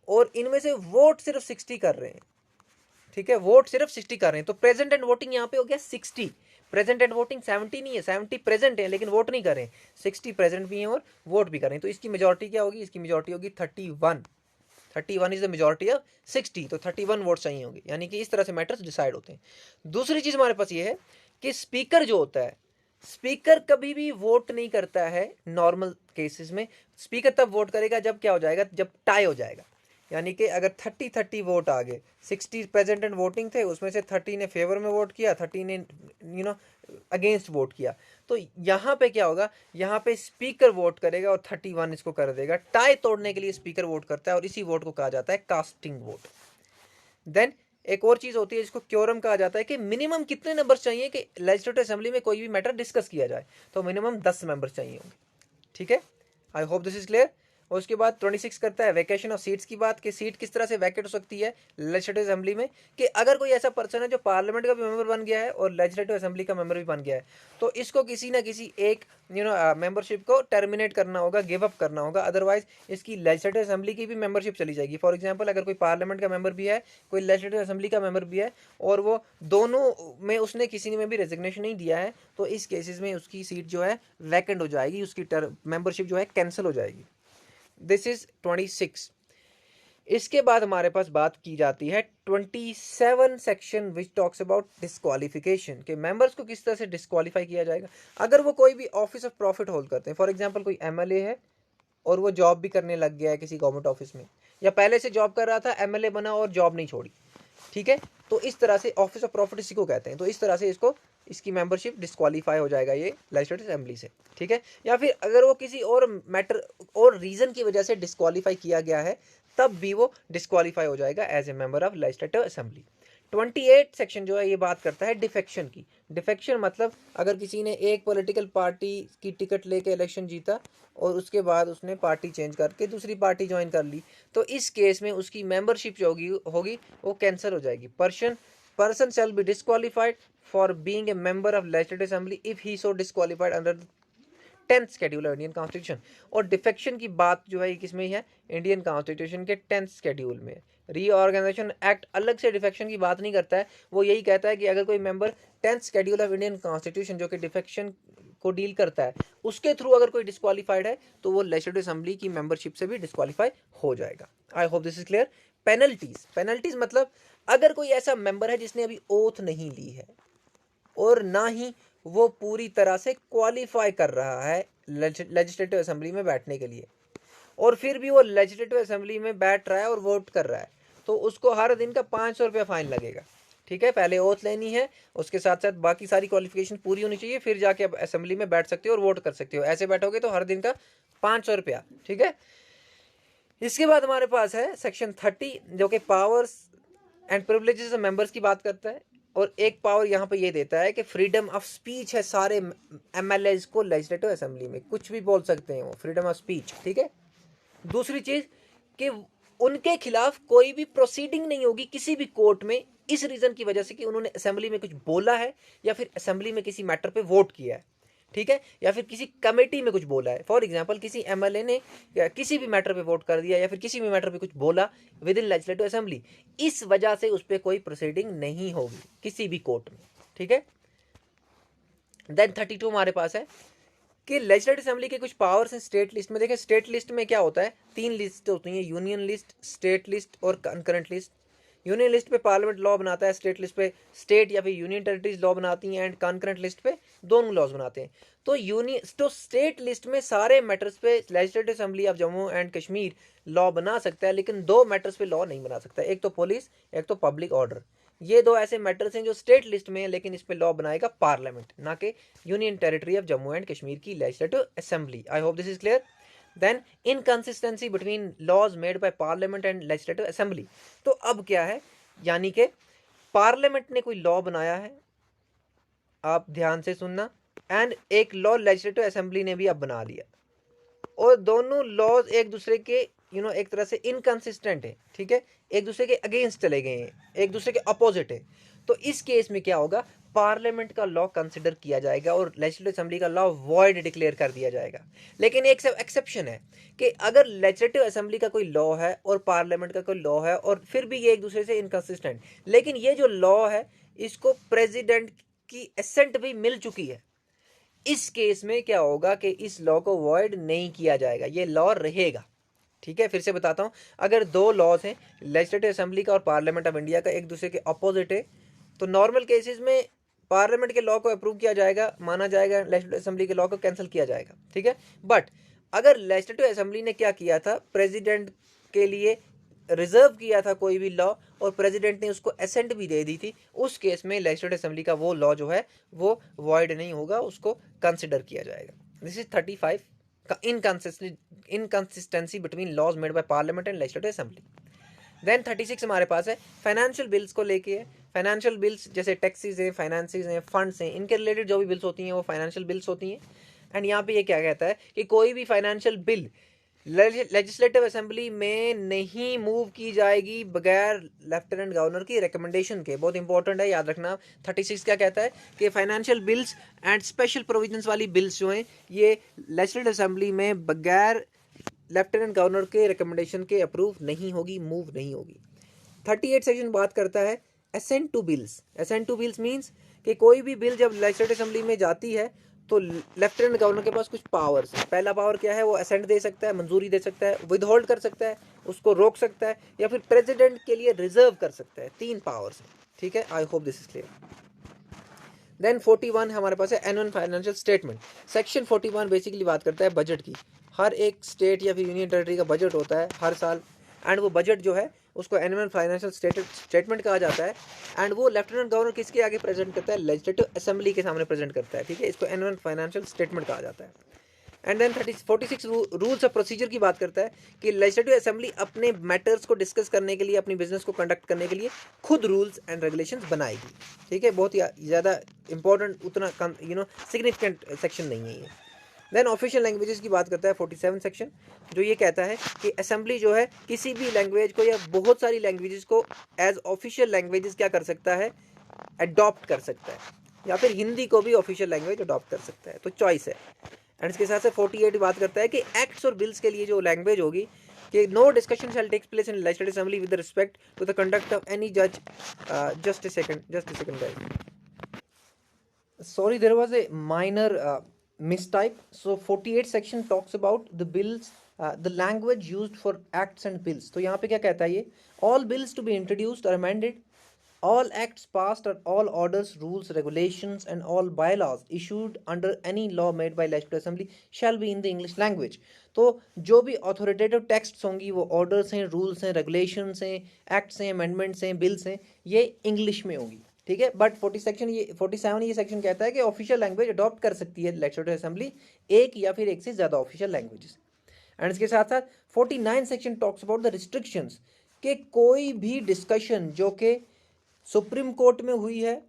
Speaker 1: और इनमें से वोट सिर्फ 60 कर रहे हैं, ठीक है वोट सिर्फ 60 कर रहे हैं, तो प्रेजेंट एंड वोटिंग यहाँ पे हो गया 60। प्रेजेंट एंड वोटिंग 70 नहीं है, 70 प्रेजेंट है लेकिन वोट नहीं कर रहे हैं, 60 प्रेजेंट भी हैं और वोट भी कर रहे हैं, तो इसकी मेजॉरिटी क्या होगी? इसकी मेजॉरिटी होगी 31। 31 इज द मेजॉरिटी ऑफ 60, तो 31 वोट चाहिए होंगे, यानी कि इस तरह से मैटर्स डिसाइड होते हैं। दूसरी चीज हमारे पास ये है कि स्पीकर जो होता है, स्पीकर कभी भी वोट नहीं करता है नॉर्मल केसेस में। स्पीकर तब वोट करेगा जब क्या हो जाएगा? जब टाई हो जाएगा, यानी कि अगर 30-30 वोट आ गए, 60 प्रेजेंट एंड वोटिंग थे, उसमें से 30 ने फेवर में वोट किया, 30 ने अगेंस्ट वोट किया, तो यहाँ पे क्या होगा? यहाँ पे स्पीकर वोट करेगा और 31 इसको कर देगा। टाई तोड़ने के लिए स्पीकर वोट करता है और इसी वोट को कहा जाता है कास्टिंग वोट। देन एक और चीज होती है जिसको क्योरम कहा जाता है, कि मिनिमम कितने नंबर चाहिए कि लेजिस्लेटिव असेंबली में कोई भी मैटर डिस्कस किया जाए, तो मिनिमम 10 मेंबर चाहिए होंगे। ठीक है, I hope this is clear. और उसके बाद 26 करता है वैकेशन ऑफ सीट्स की बात, कि सीट किस तरह से वैकेट हो सकती है लेजिस्लेटिव असेंबली में, कि अगर कोई ऐसा पर्सन है जो पार्लियामेंट का भी मेंबर बन गया है और लेजिस्लेटिव असेंबली का मेंबर भी बन गया है, तो इसको किसी ना किसी एक मेंबरशिप को टर्मिनेट करना होगा, गिव अप करना होगा, अदरवाइज इसकी लेजिस्लेटिव असेंबली की भी मेंबरशिप चली जाएगी। फॉर एग्जाम्पल अगर कोई पार्लियामेंट का मेंबर भी है, कोई लेजिस्लेटिव असेंबली का मेंबर भी है, और वो दोनों में उसने किसी में भी रेजिग्नेशन नहीं दिया है, तो इस केसेस में उसकी सीट जो है वैकेंट हो जाएगी, उसकी मेंबरशिप जो है कैंसिल हो जाएगी। This is 26। इसके बाद हमारे पास बात की जाती है 27 section which talks about disqualification, के मेंबर्स को किस तरह से डिस्क्वालीफाई किया जाएगा अगर वो कोई भी ऑफिस ऑफ प्रॉफिट होल्ड करते हैं। फॉर एग्जांपल कोई एमएलए है और वो जॉब भी करने लग गया है किसी गवर्नमेंट ऑफिस में, या पहले से जॉब कर रहा था, एमएलए बना और जॉब नहीं छोड़ी, ठीक है, तो इस तरह से ऑफिस ऑफ प्रॉफिट इसी को कहते हैं। तो इस तरह से इसको इसकी मेंबरशिप डिस्क्वालीफाई हो जाएगा ये लेजिस्लेटिव असेंबली से, ठीक है। या फिर अगर वो किसी और मैटर और रीज़न की वजह से डिस्क्वालीफाई किया गया है तब भी वो डिस्क्वालीफाई हो जाएगा as a member of legislative assembly. 28 section जो है ये बात करता है डिफेक्शन की। डिफेक्शन मतलब अगर किसी ने एक पॉलिटिकल पार्टी की टिकट लेके इलेक्शन जीता और उसके बाद उसने पार्टी चेंज करके दूसरी पार्टी ज्वाइन कर ली, तो इस केस में उसकी मेंबरशिप जो होगी वो कैंसिल हो जाएगी। Person shall be disqualified for being a member of legislative assembly if he so disqualified under 10th schedule of Indian constitution. और डिफेक्शन की बात जो है किस में है, इंडियन कॉन्स्टिट्यूशन के 10th शेड्यूल में। रीऑर्गेनाइजेशन एक्ट अलग से डिफेक्शन की बात नहीं करता है, वो यही कहता है कि अगर कोई member 10th schedule of Indian constitution जो कि डिफेक्शन को डील करता है उसके थ्रू अगर कोई डिस्क्वालीफाइड है तो वो लेजिस्लेटिव असेंबली की मेंबरशिप से भी डिस्क्वालीफाई हो जाएगा। आई hope this is clear. Penalties मतलब अगर कोई ऐसा मेंबर है जिसने अभी ओथ नहीं ली है और ना ही वो पूरी तरह से क्वालिफाई कर रहा है लेजिस्लेटिव असेंबली में बैठने के लिए, और फिर भी वो लेजिस्लेटिव असेंबली में बैठ रहा है और वोट कर रहा है, तो उसको हर दिन का 500 रुपया फाइन लगेगा, ठीक है। पहले ओथ लेनी है, उसके साथ साथ बाकी सारी क्वालिफिकेशन पूरी होनी चाहिए, फिर जाके अब असेंबली में बैठ सकते हो और वोट कर सकते हो। ऐसे बैठोगे तो हर दिन का 500 रुपया, ठीक है। इसके बाद हमारे पास है सेक्शन 30 जो कि powers and privileges of members की बात करता है, और एक पावर यहाँ पे ये देता है कि फ्रीडम ऑफ स्पीच है सारे एमएलएज को लेजिस्लेटिव असेंबली में, कुछ भी बोल सकते हैं वो, फ्रीडम ऑफ स्पीच, ठीक है। दूसरी चीज कि उनके खिलाफ कोई भी प्रोसीडिंग नहीं होगी किसी भी कोर्ट में इस रीजन की वजह से कि उन्होंने असेंबली में कुछ बोला है या फिर असेंबली में किसी मैटर पे वोट किया है, ठीक है, या फिर किसी कमेटी में कुछ बोला है। फॉर एग्जांपल किसी एमएलए ने किसी भी मैटर पे वोट कर दिया या फिर किसी भी मैटर पे कुछ बोला विद इन लेजिस्लेटिव असेंबली, इस वजह से उस पर कोई प्रोसीडिंग नहीं होगी किसी भी कोर्ट में, ठीक है। देन 32 हमारे पास है कि लेजिस्लेटिव असेंबली के कुछ पावर्स हैं स्टेट लिस्ट में। देखें स्टेट लिस्ट में क्या होता है, 3 लिस्ट होती हैं, यूनियन लिस्ट, स्टेट लिस्ट और कंकरेंट लिस्ट। यूनियन लिस्ट पे पार्लियामेंट लॉ बनाता है, स्टेट लिस्ट पे स्टेट या फिर यूनियन टेरिटरीज लॉ बनाती हैं, एंड कंकरेंट लिस्ट पे दोनों लॉज बनाते हैं। तो स्टेट लिस्ट में सारे मैटर्स पे legislative assembly of Jammu and Kashmir law बना सकता है, लेकिन 2 मैटर्स पे लॉ नहीं बना सकता, एक तो पुलिस, एक तो पब्लिक ऑर्डर। ये 2 ऐसे मैटर्स हैं जो स्टेट लिस्ट में है, लेकिन इस पे लॉ बनाएगा पार्लियामेंट, ना कि union territory of Jammu and Kashmir की legislative assembly. I hope this is clear. Then inconsistency between laws made by parliament and legislative assembly. तो अब क्या है, यानी कि पार्लियामेंट ने कोई लॉ बनाया है, आप ध्यान से सुनना, एंड एक लॉ लेजिस्लेटिव असेंबली ने भी अब बना लिया, और दोनों लॉज एक दूसरे के एक तरह से इनकंसिस्टेंट है, ठीक है, एक दूसरे के अगेंस्ट चले गए हैं, एक दूसरे के अपोजिट है। तो इस केस में क्या होगा, पार्लियामेंट का लॉ कंसिडर किया जाएगा और लेजिस्लेटिव असेंबली का लॉ वॉइड डिक्लेयर कर दिया जाएगा। लेकिन एक एक्सेप्शन है कि अगर लेजिस्लेटिव असेंबली का कोई लॉ है और पार्लियामेंट का कोई लॉ है और फिर भी ये एक दूसरे से इनकंसिस्टेंट, लेकिन ये जो लॉ है इसको प्रेसिडेंट की एसेंट भी मिल चुकी है, इस केस में क्या होगा कि इस लॉ को वॉइड नहीं किया जाएगा, ये लॉ रहेगा, ठीक है। फिर से बताता हूं, अगर 2 लॉज हैं लेजिस्लेटिव असेंबली का और पार्लियामेंट ऑफ इंडिया का, एक दूसरे के अपोजिट है, तो नॉर्मल केसेस में पार्लियामेंट के लॉ को अप्रूव किया जाएगा, माना जाएगा, लेजिस्लेटिव असेंबली के लॉ को कैंसिल किया जाएगा, ठीक है। बट अगर लेजिस्लेटिव असेंबली ने क्या किया था, प्रेसिडेंट के लिए रिजर्व किया था कोई भी लॉ और प्रेसिडेंट ने उसको एसेंट भी दे दी थी, उस केस में लेजिस्लेटिव असेंबली का वो लॉ जो है वो वॉइड नहीं होगा, उसको कंसिडर किया जाएगा। दिस इज 35 का inconsistency between laws made by parliament and legislative assembly. Then 36 हमारे पास है फाइनेंशियल बिल्स को लेके है। फाइनेंशियल बिल्स जैसे टैक्सेस हैं, फाइनेंसेस हैं, फंड्स हैं, इनके रिलेटेड जो भी बिल्स होती हैं वो फाइनेंशियल बिल्स होती हैं। एंड यहाँ पे ये क्या कहता है कि कोई भी फाइनेंशियल बिल लेजिस्लेटिव असेंबली में नहीं मूव की जाएगी बगैर लेफ्टिनेंट गवर्नर की रिकमेंडेशन के। बहुत इंपॉर्टेंट है, याद रखना। 36 क्या कहता है कि financial bills and special provisions वाली बिल्स जो हैं ये लेजिस्लेटिव असेंबली में बगैर लेफ्टिनेंट गवर्नर के रिकमेंडेशन के अप्रूव नहीं होगी, मूव नहीं होगी। 38 सेक्शन बात करता है assent to bills. Assent to bills means कि कोई भी बिल जब लेजिस्लेटिव असेंबली में जाती है तो लेफ्टिनेंट गवर्नर के पास कुछ पावर्स है। पहला पावर क्या है, वो असेंट दे सकता है, मंजूरी दे सकता है, विदहोल्ड कर सकता है, उसको रोक सकता है, या फिर प्रेसिडेंट के लिए रिजर्व कर सकता है। 3 पावर्स है, ठीक है। I hope this is clear. Then 41 हमारे पास है annual financial statement. Section 41 basically बात करता है बजट की। हर एक स्टेट या फिर यूनियन टेरिटरी का बजट होता है हर साल, एंड वो बजट जो है उसको एनुअल फाइनेंशियल स्टेटमेंट कहा जाता है। एंड वो लेफ्टिनेंट गवर्नर किसके आगे प्रेजेंट करता है, लेजिस्लेटिव असेंबली के सामने प्रेजेंट करता है, ठीक है। इसको एनुअल फाइनेंशियल स्टेटमेंट कहा जाता है। And then 46 rules of procedure की बात करता है कि लेजिस्लेटिव असेंबली अपने मैटर्स को डिस्कस करने के लिए, अपनी बिजनेस को कंडक्ट करने के लिए खुद रूल्स एंड रेगुलेशंस बनाएगी, ठीक है। बहुत ही ज़्यादा इंपॉर्टेंट, उतना सिग्निफिकेंट सेक्शन नहीं है ये। देन ऑफिशियल लैंग्वेजेस की बात करता है 47 सेक्शन, जो ये कहता है कि असेंबली जो है किसी भी लैंग्वेज को या बहुत सारी लैंग्वेजेस को एज ऑफिशियल लैंग्वेजेस क्या कर सकता है, अडॉप्ट कर सकता है, या फिर हिंदी को भी ऑफिशियल लैंग्वेज अडॉप्ट कर सकता है, तो चॉइस है। एंड इसके साथ से 48 बात करता है कि एक्ट्स और बिल्स के लिए जो लैंग्वेज होगी कि no discussion shall take place in legislative assembly with respect to the conduct of any जज। Just a second guys, sorry, there was a minor mistype. So 48 section talks about the bills, the language used for acts and bills. तो यहाँ पे क्या कहता है ये, all bills to be introduced or amended, all acts passed or all orders, rules, regulations and all bylaws issued under any law made by legislative assembly shall be in the English language. तो जो भी authoritative text होंगी, वो orders हैं, rules हैं, regulations हैं, acts हैं, amendments हैं, बिल्स हैं, ये इंग्लिश में होंगी, ठीक है। बट 47 ये सेक्शन कहता है कि ऑफिशियल लैंग्वेज अडॉप्ट कर सकती है लेजिस्लेटिव असेंबली, एक या फिर एक से ज़्यादा ऑफिशियल लैंग्वेजेस। एंड इसके साथ साथ 49 section talks about the restrictions, कि कोई भी डिस्कशन जो कि सुप्रीम कोर्ट में हुई है,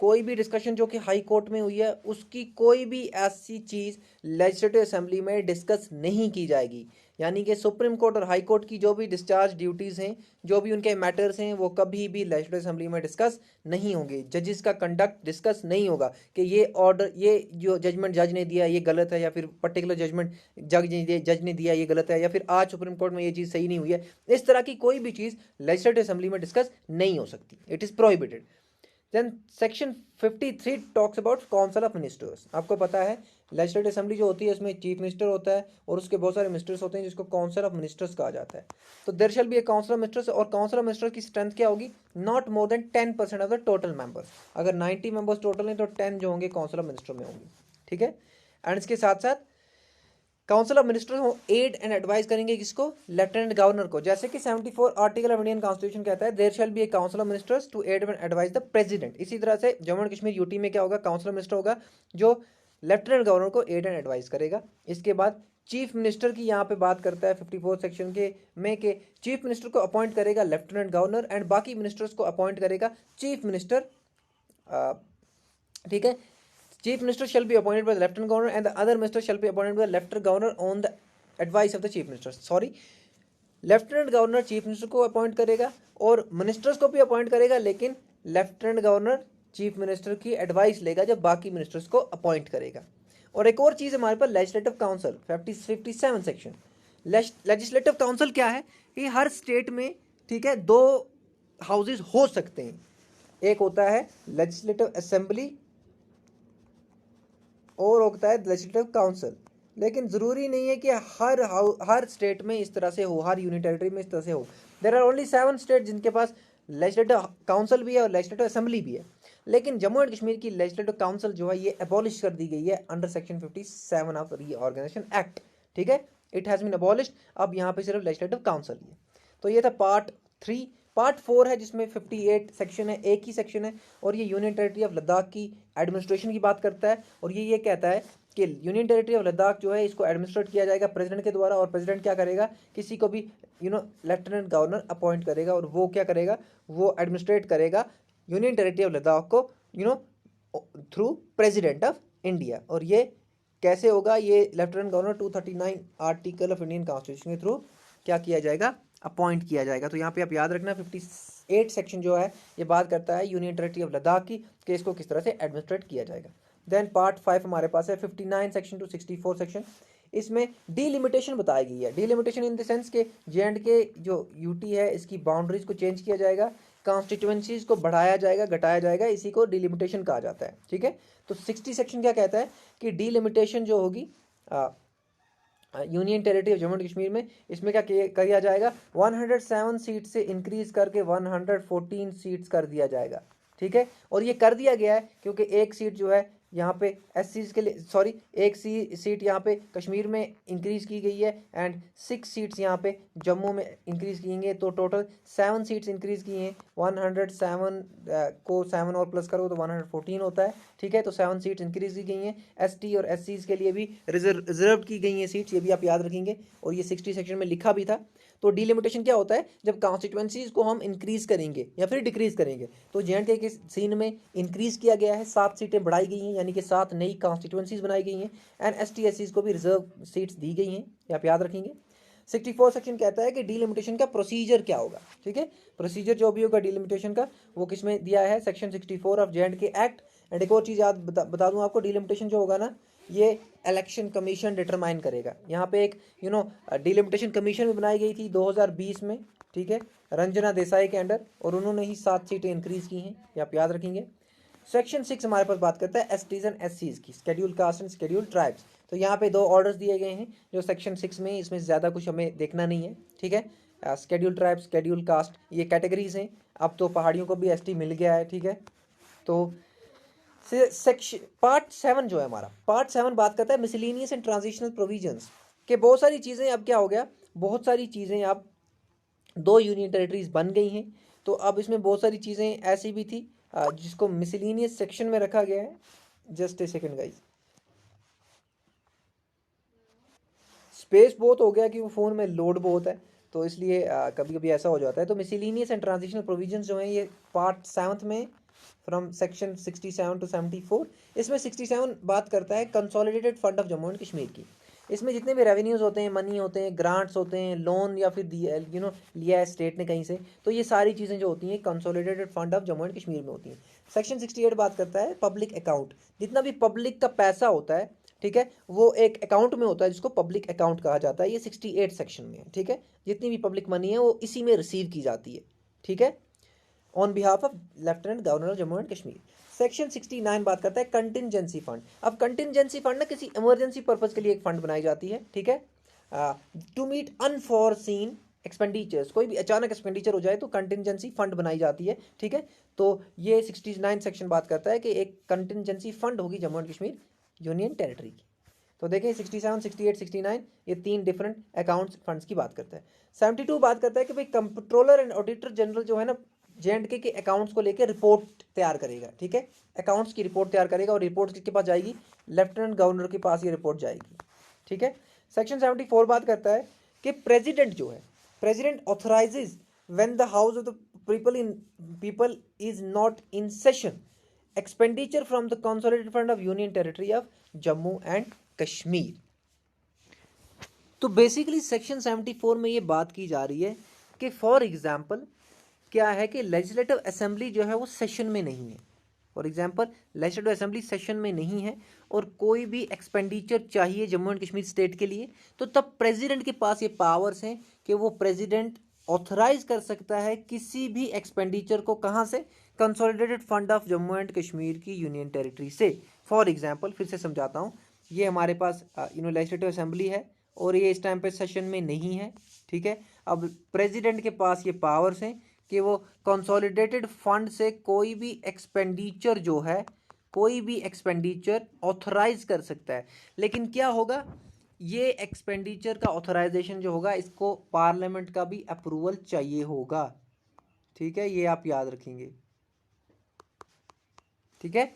Speaker 1: कोई भी डिस्कशन जो कि हाई कोर्ट में हुई है, उसकी कोई भी ऐसी चीज़ लेजिस्लेटिव असेंबली में डिस्कस नहीं की जाएगी। यानी कि सुप्रीम कोर्ट और हाई कोर्ट की जो भी डिस्चार्ज ड्यूटीज़ हैं, जो भी उनके मैटर्स हैं, वो कभी भी लेजिस्लेटिव असेंबली में डिस्कस नहीं होंगे। जजेस का कंडक्ट डिस्कस नहीं होगा कि ये ऑर्डर, ये जो जजमेंट जज ने दिया ये गलत है, या फिर पर्टिकुलर जजमेंट जज ने दिया ये गलत है, या फिर आज सुप्रीम कोर्ट में ये चीज़ सही नहीं हुई है। इस तरह की कोई भी चीज़ लेजिस्लेटिव असेंबली में डिस्कस नहीं हो सकती, it is prohibited. Then section 53 talks about council of ministers. आपको पता है लेजिस्लेटिव असेंबली जो होती है इसमें चीफ मिनिस्टर होता है और उसके बहुत सारे मिनिस्टर्स होते हैं, जिसको काउंसिल ऑफ मिनिस्टर्स कहा जाता है। तो there shall be a council of ministers, और काउंसिल ऑफ मिनिस्टर्स की स्ट्रेंथ क्या होगी, not more than 10% of the total members. अगर 90 मेंबर्स टोटल हैं तो 10 जो होंगे काउंसिल ऑफ मिनिस्टर में होंगे, ठीक है। एंड इसके साथ साथ council of ministers aid and advice करेंगे किसको, लेफ्टिनेंट गवर्नर को। जैसे कि 74 आर्टिकल ऑफ इंडियन कॉन्स्टिट्यूशन कहता है there shall be a council of ministers to aid and advice the president. इसी तरह से जम्मू एंड कश्मीर यूटी में क्या होगा, काउंसिल ऑफ मिनिस्टर होगा जो लेफ्टिनेंट गवर्नर को एड एंड एडवाइस करेगा। इसके बाद चीफ मिनिस्टर की यहाँ पे बात करता है 54 सेक्शन के में के चीफ मिनिस्टर को अपॉइंट करेगा लेफ्टिनेंट गवर्नर, एंड बाकी मिनिस्टर्स को अपॉइंट करेगा चीफ मिनिस्टर, ठीक है। Chief Minister shall be appointed by the Lieutenant Governor and the other ministers shall be appointed by the Lieutenant Governor on the advice of the Chief Minister. Sorry, lieutenant governor chief minister को appoint करेगा और ministers को भी appoint करेगा, लेकिन lieutenant governor chief minister की advice लेगा जब बाकी मिनिस्टर्स को अपॉइंट करेगा। और एक और चीज़ हमारे पास legislative council 57 section. Legislative council क्या है कि हर स्टेट में, ठीक है, 2 हाउसेज हो सकते हैं। एक होता है लेजिस्लेटिव असेंबली और होता है लेजिस्लेटिव काउंसिल, लेकिन ज़रूरी नहीं है कि हर स्टेट में इस तरह से हो, हर यूनियन टेरिटरी में इस तरह से हो। देयर आर ओनली 7 स्टेट जिनके पास लेजिस्लेटिव काउंसिल भी है और लेजिस्लेटिव असेंबली भी है। लेकिन जम्मू एंड कश्मीर की लेजिस्लेटिव काउंसिल जो है ये एबॉलिश कर दी गई है under section 57 of reorganisation act, ठीक है। इट हैज़ बीन एबॉलिश्ड, अब यहाँ पे सिर्फ लेजिस्लेटिव काउंसिल ही है। तो ये था पार्ट 3। पार्ट 4 है जिसमें 58 सेक्शन है, एक ही सेक्शन है, और ये यूनियन टेरिटरी ऑफ लद्दाख की एडमिनिस्ट्रेशन की बात करता है। और ये कहता है कि यूनियन टेरिटरी ऑफ लद्दाख जो है इसको एडमिनिस्ट्रेट किया जाएगा प्रेसिडेंट के द्वारा, और प्रेसिडेंट क्या करेगा, किसी को भी लेफ्टिनेंट गवर्नर अपॉइंट करेगा, और वो क्या करेगा, वो एडमिनिस्ट्रेट करेगा यूनियन टेरिटरी ऑफ लद्दाख को थ्रू प्रेसिडेंट ऑफ इंडिया। और ये कैसे होगा, ये lieutenant governor 239 article of Indian constitution के थ्रू क्या किया जाएगा, अपॉइंट किया जाएगा। तो यहाँ पे आप याद रखना 58 सेक्शन जो है ये बात करता है यूनियन टेरिटरी ऑफ लद्दाख की, कि इसको किस तरह से एडमिनिस्ट्रेट किया जाएगा। देन पार्ट 5 हमारे पास है 59 सेक्शन टू 64 सेक्शन। इसमें डीलिमिटेशन बताई गई है। डीलिमिटेशन इन द सेंस के J&K जो यूटी है इसकी बाउंड्रीज को चेंज किया जाएगा, कॉन्स्टिट्यूएंसीज को बढ़ाया जाएगा, घटाया जाएगा, इसी को डीलिमिटेशन कहा जाता है, ठीक है। तो 60 सेक्शन क्या कहता है कि डीलिमिटेशन जो होगी union territory of Jammu and Kashmir में, इसमें क्या किया जाएगा, 107 सीट से इंक्रीज करके 114 सीट्स कर दिया जाएगा, ठीक है। और ये कर दिया गया है क्योंकि एक सीट जो है यहाँ पे SCs के लिए सॉरी एक सीट यहाँ पे कश्मीर में इंक्रीज़ की गई है एंड 6 सीट्स यहाँ पे जम्मू में इंक्रीज़ की गई हैं। तो टोटल 7 सीट्स इंक्रीज़ की हैं। 107 को 7 और प्लस करो तो 114 होता है, ठीक है। तो 7 सीट्स इंक्रीज़ की गई हैं। ST और SCs के लिए भी रिजर्व की गई हैं सीट्स, ये भी आप याद रखेंगे। और ये 60 सेक्शन में लिखा भी था। तो डिलिमिटेशन क्या होता है, जब कॉन्स्टिट्यूएंसीज को हम इंक्रीज करेंगे या फिर डिक्रीज करेंगे। तो JNK के सीन में इंक्रीज किया गया है, 7 सीटें बढ़ाई गई हैं, यानी कि 7 नई कॉन्स्टिट्यूएंसीज बनाई गई हैं। एंड ST SCs को भी रिजर्व सीट्स दी गई हैं, ये आप याद रखेंगे। 64 सेक्शन कहता है कि डिलिमिटेशन का प्रोसीजर क्या होगा, ठीक है। प्रोसीजर जो भी होगा डिलिमिटेशन का वो किसमें दिया है, section 64 of JNK act. And एक और चीज़ याद बता दूं आपको, डिलिमिटेशन जो होगा ना ये इलेक्शन कमीशन डिटरमाइन करेगा। यहाँ पे एक डिलिमिटेशन कमीशन भी बनाई गई थी 2020 में, ठीक है, रंजना देसाई के अंडर, और उन्होंने ही 7 सीटें इंक्रीज की हैं, ये आप याद रखेंगे। सेक्शन 6 हमारे पास बात करता है STs एंड SCs की, schedule caste and schedule tribes. तो यहाँ पे 2 ऑर्डर्स दिए गए हैं जो सेक्शन 6 में, इसमें ज़्यादा कुछ हमें देखना नहीं है, ठीक है। शेड्यूल ट्राइब्स, शेड्यूल कास्ट, ये कैटेगरीज हैं। अब तो पहाड़ियों को भी ST मिल गया है, ठीक है। तो सेक्शन पार्ट 7 जो है हमारा, पार्ट 7 बात करता है मिसलेनियस एंड ट्रांजिशनल प्रोविजंस के। बहुत सारी चीज़ें अब क्या हो गया, बहुत सारी चीज़ें अब 2 यूनियन टेरिटरीज बन गई हैं। तो अब इसमें बहुत सारी चीज़ें ऐसी भी थी जिसको मिसलेनियस सेक्शन में रखा गया है। Just a second guys, space बहुत हो गया कि वो फ़ोन में लोड बहुत है, तो इसलिए कभी कभी ऐसा हो जाता है। तो मिसलेनियस एंड ट्रांजिशनल प्रोविजंस जो हैं ये पार्ट 7 में फ्रॉम सेक्शन 67 टू 74। इसमें 67 बात करता है consolidated fund of Jammu and Kashmir की। इसमें जितने भी रेवेन्यूज़ होते हैं, मनी होते हैं, ग्रांट्स होते हैं, लोन या फिर लिया है स्टेट ने कहीं से, तो ये सारी चीज़ें जो होती हैं consolidated fund of Jammu and Kashmir में होती हैं। सेक्शन 68 बात करता है पब्लिक अकाउंट, जितना भी पब्लिक का पैसा होता है, ठीक है, वो एक अकाउंट में होता है जिसको पब्लिक अकाउंट कहा जाता है। ये 68 सेक्शन में है, ठीक है। जितनी भी पब्लिक मनी है वो इसी में रिसीव की जाती है, ठीक है, on behalf of lieutenant governor of Jammu and Kashmir. Section 69 बात करता है कंटिजेंसी फंड। अब कंटिजेंसी फंड ना किसी इमरजेंसी पर्पज के लिए एक फंड बनाई जाती है, ठीक है, टू मीट अनफॉरसीन एक्सपेंडिचर्स। कोई भी अचानक एक्सपेंडिचर हो जाए तो कंटिजेंसी फंड बनाई जाती है, ठीक है। तो ये 69 सेक्शन बात करता है कि एक कंटिजेंसी फंड होगी Jammu and Kashmir union territory की। तो देखें 67, 68, 69 ये 3 डिफरेंट अकाउंट्स फंड्स की बात करता है। 72 बात करता है कि भाई कंट्रोलर एंड ऑडिटर जनरल जो है ना JNK के अकाउंट्स को लेकर रिपोर्ट तैयार करेगा, ठीक है। अकाउंट्स की रिपोर्ट तैयार करेगा और रिपोर्ट किसके पास जाएगी, लेफ्टिनेंट गवर्नर के पास ये रिपोर्ट जाएगी, ठीक है। सेक्शन 74 बात करता है कि प्रेसिडेंट जो है, president authorizes when the house of the people is not in session expenditure from the consolidated fund of union territory of Jammu and Kashmir. तो बेसिकली सेक्शन 74 में ये बात की जा रही है कि फॉर एग्जाम्पल क्या है कि लेजिस्लेटिव असेंबली जो है वो सेशन में नहीं है। For example legislative assembly session में नहीं है और कोई भी एक्सपेंडिचर चाहिए जम्मू एंड कश्मीर स्टेट के लिए, तो तब प्रेसिडेंट के पास ये पावर्स हैं कि वो प्रेसिडेंट ऑथराइज कर सकता है किसी भी एक्सपेंडिचर को, कहाँ से, consolidated fund of Jammu and Kashmir की यूनियन टेरिटरी से। फॉर एग्जाम्पल फिर से समझाता हूँ, ये हमारे पास लेजिस्लेटिव असेंबली है और ये इस टाइम पे सेशन में नहीं है, ठीक है। अब प्रेसिडेंट के पास ये पावर्स हैं कि वो कंसोलिडेटेड फंड से कोई भी एक्सपेंडिचर जो है, कोई भी एक्सपेंडिचर ऑथराइज कर सकता है। लेकिन क्या होगा, ये एक्सपेंडिचर का ऑथराइजेशन जो होगा इसको पार्लियामेंट का भी अप्रूवल चाहिए होगा, ठीक है, ये आप याद रखेंगे, ठीक है।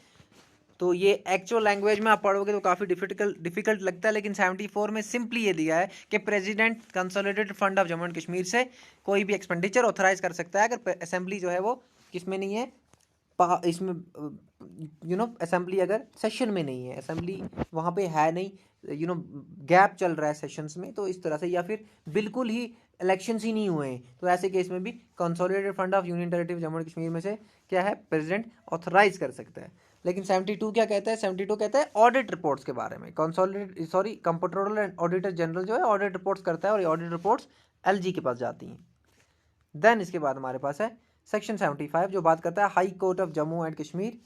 Speaker 1: तो ये एक्चुअल लैंग्वेज में आप पढ़ोगे तो काफ़ी डिफिकल्ट लगता है, लेकिन 74 में सिंपली ये दिया है कि president consolidated fund of Jammu and Kashmir से कोई भी एक्सपेंडिचर ऑथराइज कर सकता है अगर असेंबली जो है वो किसमें नहीं है, इसमें असेंबली अगर सेशन में नहीं है, असेंबली वहाँ पे है नहीं, गैप चल रहा है सेशंस में, तो इस तरह से, या फिर बिल्कुल ही इलेक्शंस ही नहीं हुए हैं, तो ऐसे केस में भी consolidated fund of union territory Jammu and Kashmir में से क्या है, प्रेसिडेंट ऑथराइज कर सकता है। लेकिन 72 क्या कहता है, 72 कहता है ऑडिट रिपोर्ट्स के बारे में। कंट्रोलर एंड ऑडिटर जनरल जो है ऑडिट रिपोर्ट्स करता है और ये ऑडिट रिपोर्ट्स LG के पास जाती हैं। देन इसके बाद हमारे पास है सेक्शन 75 जो बात करता है high court of Jammu and Kashmir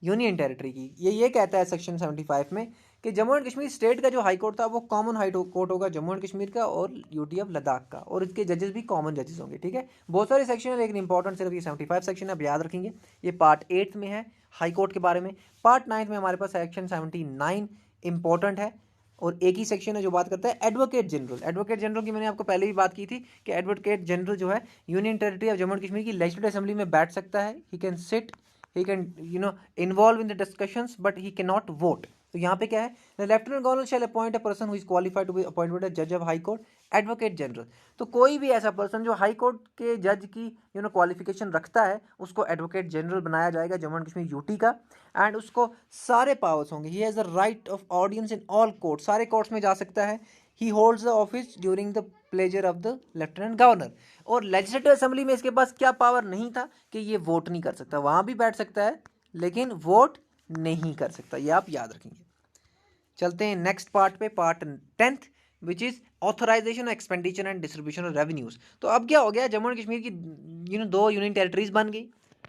Speaker 1: union territory की। ये कहता है सेक्शन 75 में कि जम्मू एंड कश्मीर स्टेट का जो हाई कोर्ट था वो कॉमन हाई कोर्ट होगा जम्मू एंड कश्मीर का और यूटी ऑफ लद्दाख का, और इसके जजेस भी कॉमन जजेस होंगे। ठीक है, बहुत सारे सेक्शन है लेकिन इंपॉर्टेंट सिर्फ ये 75 सेक्शन है, आप याद रखेंगे। ये पार्ट 8 में है हाई कोर्ट के बारे में। पार्ट 9 में हमारे पास सेक्शन 79 इंपॉर्टेंट है, और एक ही सेक्शन है जो बात करता है एडवोकेट जनरल। एडवोकेट जनरल की मैंने आपको पहले भी बात की थी कि एडवोकेट जनरल जो है union territory of Jammu and Kashmir की लेजिस्लेटिव असेंबली में बैठ सकता है। He can sit, he can involve in the discussions but he cannot vote। तो यहाँ पे क्या है, the lieutenant governor shall appoint a person who is qualified to be appointed as judge of high court, advocate general. तो कोई भी ऐसा person जो हाई कोर्ट के जज की क्वालिफिकेशन रखता है उसको एडवोकेट जनरल बनाया जाएगा जम्मू एंड कश्मीर यूटी का, एंड उसको सारे पावर्स होंगे। He has the right of audience in all court, सारे कोर्ट्स में जा सकता है। ही holds the office during the pleasure of the lieutenant governor. और लेजिस्लेटिव असेंबली में इसके पास क्या पावर नहीं था कि ये वोट नहीं कर सकता, वहाँ भी बैठ सकता है लेकिन वोट नहीं कर सकता, ये आप याद रखेंगे। चलते हैं नेक्स्ट पार्ट पे, part 10th which is authorisation expenditure and distribution of revenues. तो अब क्या हो गया, जम्मू एंड कश्मीर की 2 यूनियन टेरिटरीज बन गई,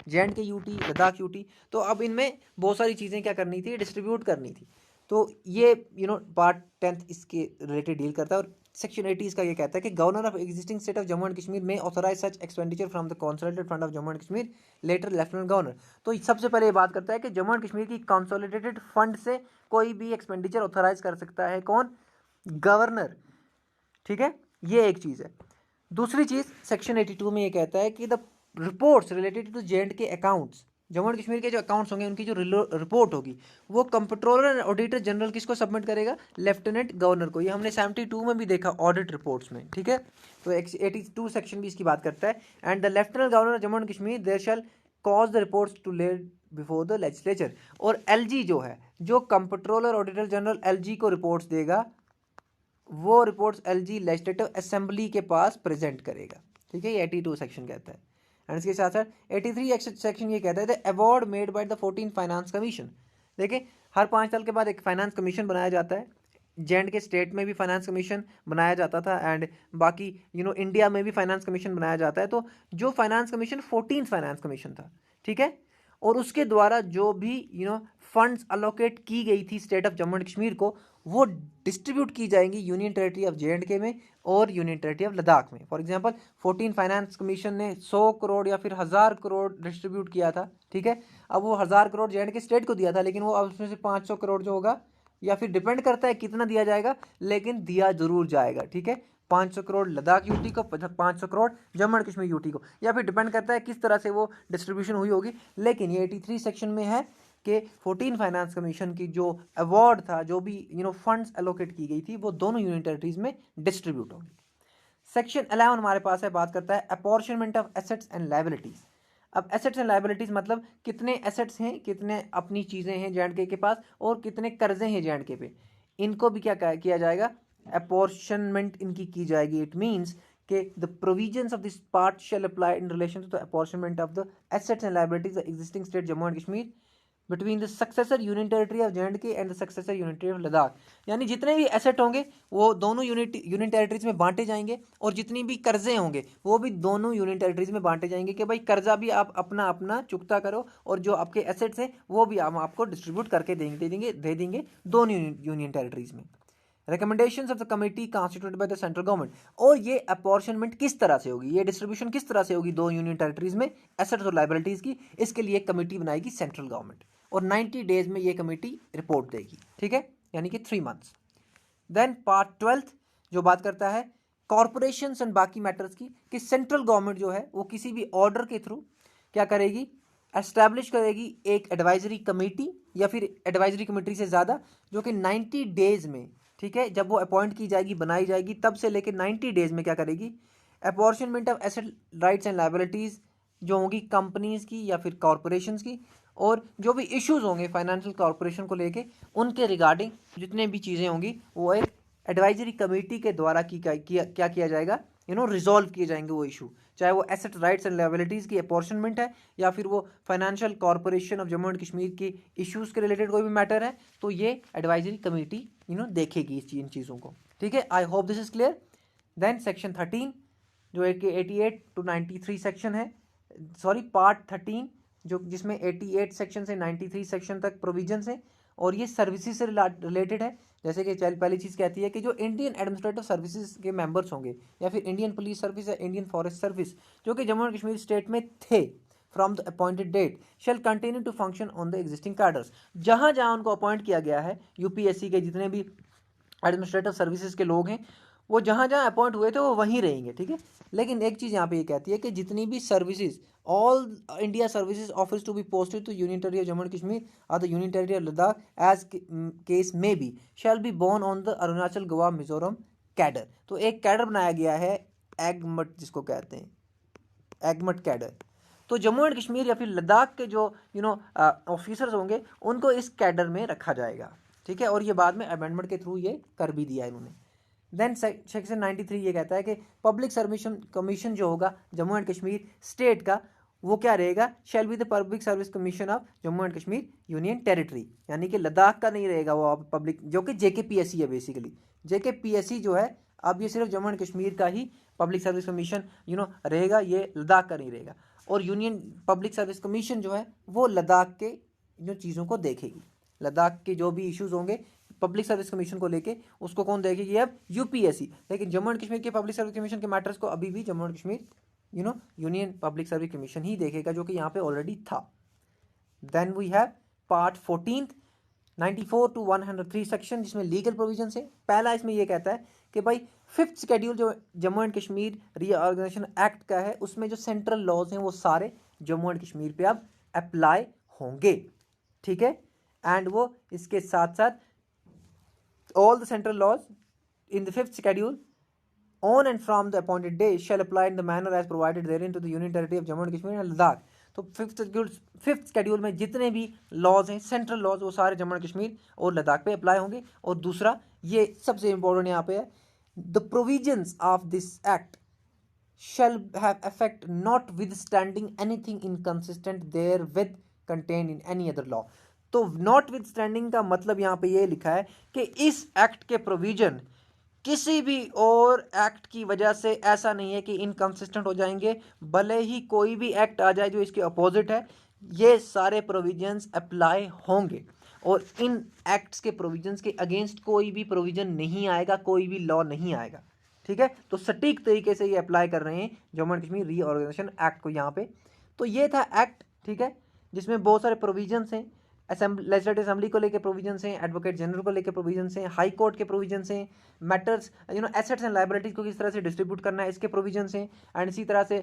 Speaker 1: जे.एंड.के यूटी, लद्दाख यूटी। तो अब इनमें बहुत सारी चीज़ें क्या करनी थी, डिस्ट्रीब्यूट करनी थी। तो ये पार्ट 10th इसके रिलेटेड डील करता है। और सेक्शन 80 इसका ये कहता है कि governor of existing state of Jammu and Kashmir में authorize such expenditure from the consolidated fund of Jammu and Kashmir later lieutenant governor. तो सबसे पहले ये बात करता है कि जम्मू एंड कश्मीर की कंसोलिडेटेड फंड से कोई भी एक्सपेंडिचर ऑथराइज कर सकता है कौन, गवर्नर। ठीक है, ये एक चीज़ है। दूसरी चीज़ सेक्शन 82 में ये कहता है कि the reports related to J and K accounts, Jammu and Kashmir के जो अकाउंट्स होंगे उनकी जो रिपोर्ट होगी वो कंप्ट्रोलर एंड ऑडिटर जनरल किसको सबमिट करेगा, लेफ्टिनेंट गवर्नर को। ये हमने 72 में भी देखा ऑडिट रिपोर्ट्स में। ठीक है, तो 82 सेक्शन भी इसकी बात करता है। And the lieutenant governor Jammu and Kashmir there shall cause the reports to lay before the legislature. और एलजी जो है, जो कंप्ट्रोलर ऑडिटर जनरल एलजी को रिपोर्ट्स देगा, वो रिपोर्ट्स एलजी लेजिस्लेटिव असेंबली के पास प्रेजेंट करेगा। ठीक है, ये 82 सेक्शन कहता है। एंड इसके साथ साथ 83 सेक्शन ये कहता है the award made by the 14 finance commission. देखिए, हर 5 साल के बाद एक फाइनेंस कमीशन बनाया जाता है। जे.एंड.के स्टेट में भी फाइनेंस कमीशन बनाया जाता था, एंड बाकी इंडिया में भी फाइनेंस कमीशन बनाया जाता है। तो जो finance commission 14th finance commission था, ठीक है, और उसके द्वारा जो भी फंड्स अलोकेट की गई थी state of Jammu and Kashmir को, वो डिस्ट्रीब्यूट की जाएंगी यूनियन टेरिटरी ऑफ जे.एंड.के में और यूनियन टेरिटरी ऑफ लद्दाख में। फॉर एग्जांपल 14 फाइनेंस कमीशन ने 100 करोड़ या फिर 1000 करोड़ डिस्ट्रीब्यूट किया था। ठीक है, अब वो 1000 करोड़ जे.एंड.के स्टेट को दिया था, लेकिन वो अब उसमें से 500 करोड़ जो होगा, या फिर डिपेंड करता है कितना दिया जाएगा, लेकिन दिया जरूर जाएगा। ठीक है, 500 करोड़ लद्दाख यूटी को, 500 करोड़ जम्मू एंड कश्मीर यूटी को, या फिर डिपेंड करता है किस तरह से वो डिस्ट्रीब्यूशन हुई होगी। लेकिन ये 83 सेक्शन में है कि 14 फाइनेंस कमीशन की जो अवार्ड था, जो भी फंड्स एलोकेट की गई थी, वो दोनों यूनियन टेरिटरीज में डिस्ट्रीब्यूट होंगी। सेक्शन 11 हमारे पास है, बात करता है अपॉर्चनमेंट ऑफ एसेट्स एंड लायबिलिटीज। अब एसेट्स एंड लायबिलिटीज मतलब कितने एसेट्स हैं, कितने अपनी चीज़ें हैं जे.एंड.के के पास, और कितने कर्जे हैं जे.एंड.के पे, इनको भी क्या किया जाएगा, अपॉर्चनमेंट इनकी की जाएगी। इट मीन्स कि the provisions of this part shall apply in relation to the apportionment of the assets and liabilities the existing state Jammu and Kashmir between the successor union territory of J and K and the successor union territory of Ladakh. यानी जितने भी asset होंगे वो दोनों union territories में बांटे जाएंगे, और जितनी भी कर्जे होंगे वो भी दोनों यूनियन टेरिटरीज में बांटे जाएंगे कि भाई कर्जा भी आप अपना अपना चुकता करो, और जो आपके एसेट्स हैं वो भी हम आपको डिस्ट्रीब्यूट करके दे देंगे दोनों यूनियन टेरिटरीज में। Recommendations of the committee constituted by the central government. और ये अपॉर्चनमेंट किस तरह से होगी, ये डिस्ट्रीब्यूशन किस तरह से होगी दो यूनियन टेरिटरीज में एसेट्स और लायबिलिटीज की, इसके लिए एक कमेटी बनाएगी सेंट्रल गवर्नमेंट, और 90 डेज में ये कमेटी रिपोर्ट देगी। ठीक है, यानी कि 3 मंथ्स। देन पार्ट 12 जो बात करता है कॉरपोरेशंस एंड बाकी मैटर्स की, कि सेंट्रल गवर्नमेंट जो है वो किसी भी ऑर्डर के थ्रू क्या करेगी, एस्टैब्लिश करेगी एक एडवाइजरी कमेटी, या फिर एडवाइजरी कमेटी से ज़्यादा, जो कि 90 डेज में, ठीक है, जब वो अपॉइंट की जाएगी, बनाई जाएगी, तब से लेकर 90 डेज में क्या करेगी, apportionment of asset rights and liabilities जो होंगी कंपनीज की या फिर कॉरपोरेशंस की, और जो भी इश्यूज होंगे फाइनेंशियल कॉरपोरेशन को लेके, उनके रिगार्डिंग जितने भी चीज़ें होंगी वो एक एडवाइजरी कमेटी के द्वारा क्या किया जाएगा, रिजॉल्व किए जाएंगे वो इशू, चाहे वो एसेट राइट्स एंड लायबिलिटीज़ की अपॉर्चनमेंट है, या फिर वो financial corporation of Jammu and Kashmir की इश्यूज़ के रिलेटेड कोई भी मैटर है, तो ये एडवाइजरी कमेटी देखेगी इन चीज़ों को। ठीक है, I hope this is clear. Then section 13 जो एक 88 to 93 सेक्शन है, सॉरी पार्ट 13 जो जिसमें 88 सेक्शन से 93 सेक्शन तक प्रोविजंस हैं और ये सर्विसेज से रिलेटेड है। जैसे कि पहली चीज़ कहती है कि जो इंडियन एडमिनिस्ट्रेटिव सर्विसेज के मेंबर्स होंगे या फिर इंडियन पुलिस सर्विस या इंडियन फॉरेस्ट सर्विस जो कि जम्मू एंड कश्मीर स्टेट में थे from the appointed date shall continue to function on the existing cadres. जहाँ जहाँ उनको अपॉइंट किया गया है यूपीएससी के जितने भी एडमिनिस्ट्रेटिव सर्विसेज के लोग हैं वो जहाँ जहाँ अपॉइंट हुए थे वो वहीं रहेंगे, ठीक है। लेकिन एक चीज़ यहाँ पे ये कहती है कि जितनी भी services all India services offers to be posted to union territory of Jammu and Kashmir और the union territory of Ladakh as case में be shall be borne on the Arunachal Goa Mizoram cadre. तो एक कैडर बनाया गया है एगमट, जिसको कहते हैं एगमट कैडर। तो जम्मू एंड कश्मीर या फिर लद्दाख के जो ऑफिसर्स होंगे उनको इस कैडर में रखा जाएगा, ठीक है। और ये बाद में अमेंडमेंट के थ्रू ये कर भी दिया इन्होंने। देन सेक्शन 93 ये कहता है कि पब्लिक सर्विस कमीशन जो होगा जम्मू एंड कश्मीर स्टेट का वो क्या रहेगा, shall be the public service commission of Jammu and Kashmir union territory, यानी कि लद्दाख का नहीं रहेगा वो पब्लिक, जो कि JKPSC है बेसिकली। JKPSC जो है अब ये सिर्फ जम्मू एंड कश्मीर का ही पब्लिक सर्विस कमीशन रहेगा, ये लद्दाख का नहीं रहेगा। और यूनियन पब्लिक सर्विस कमीशन जो है वो लद्दाख के जो चीज़ों को देखेगी, लद्दाख के जो भी इश्यूज होंगे पब्लिक सर्विस कमीशन को लेके उसको कौन देखेगी, अब UPSC। लेकिन जम्मू एंड कश्मीर के पब्लिक सर्विस कमीशन के मैटर्स को अभी भी Jammu and Kashmir union public service commission ही देखेगा, जो कि यहाँ पे ऑलरेडी था। Then we have part 14 94 to 103 section जिसमें लीगल प्रोविजन है। पहला इसमें यह कहता है कि भाई 5th शेड्यूल जो Jammu and Kashmir reorganisation act का है उसमें जो सेंट्रल लॉज हैं वो सारे जम्मू एंड कश्मीर पे अब अप्लाई होंगे, ठीक है। एंड वो इसके साथ साथ all the central laws in the 5th schedule on and from the appointed day shall apply in the manner as provided therein to the union territory of Jammu and Kashmir and Ladakh। तो 5th schedule में जितने भी laws हैं central laws वो सारे Jammu and Kashmir और लद्दाख पे apply होंगे। और दूसरा ये सबसे इंपॉर्टेंट यहाँ पे है, the provisions of this act shall have effect notwithstanding anything inconsistent therewith contained in any other law। तो नॉट विद स्टैंडिंग का मतलब यहाँ पे ये लिखा है कि इस एक्ट के प्रोविजन किसी भी और एक्ट की वजह से ऐसा नहीं है कि इनकंसिस्टेंट हो जाएंगे, भले ही कोई भी एक्ट आ जाए जो इसके अपोजिट है, ये सारे प्रोविजंस अप्लाई होंगे। और इन एक्ट्स के प्रोविजंस के अगेंस्ट कोई भी प्रोविजन नहीं आएगा, कोई भी लॉ नहीं आएगा, ठीक है। तो सटीक तरीके से ये अप्लाई कर रहे हैं Jammu and Kashmir reorganisation act को यहाँ पे। तो ये था एक्ट, ठीक है, जिसमें बहुत सारे प्रोविजंस हैं। लेजिस्लेटिव असेंबली को लेकर प्रोविजंस हैं, एडवोकेट जनरल को लेकर प्रोविजंस हैं, हाई कोर्ट के प्रोविजंस हैं, मैटर्स एसेट्स एंड लायबिलिटीज को किस तरह से डिस्ट्रीब्यूट करना है इसके प्रोविजंस हैं। एंड इसी तरह से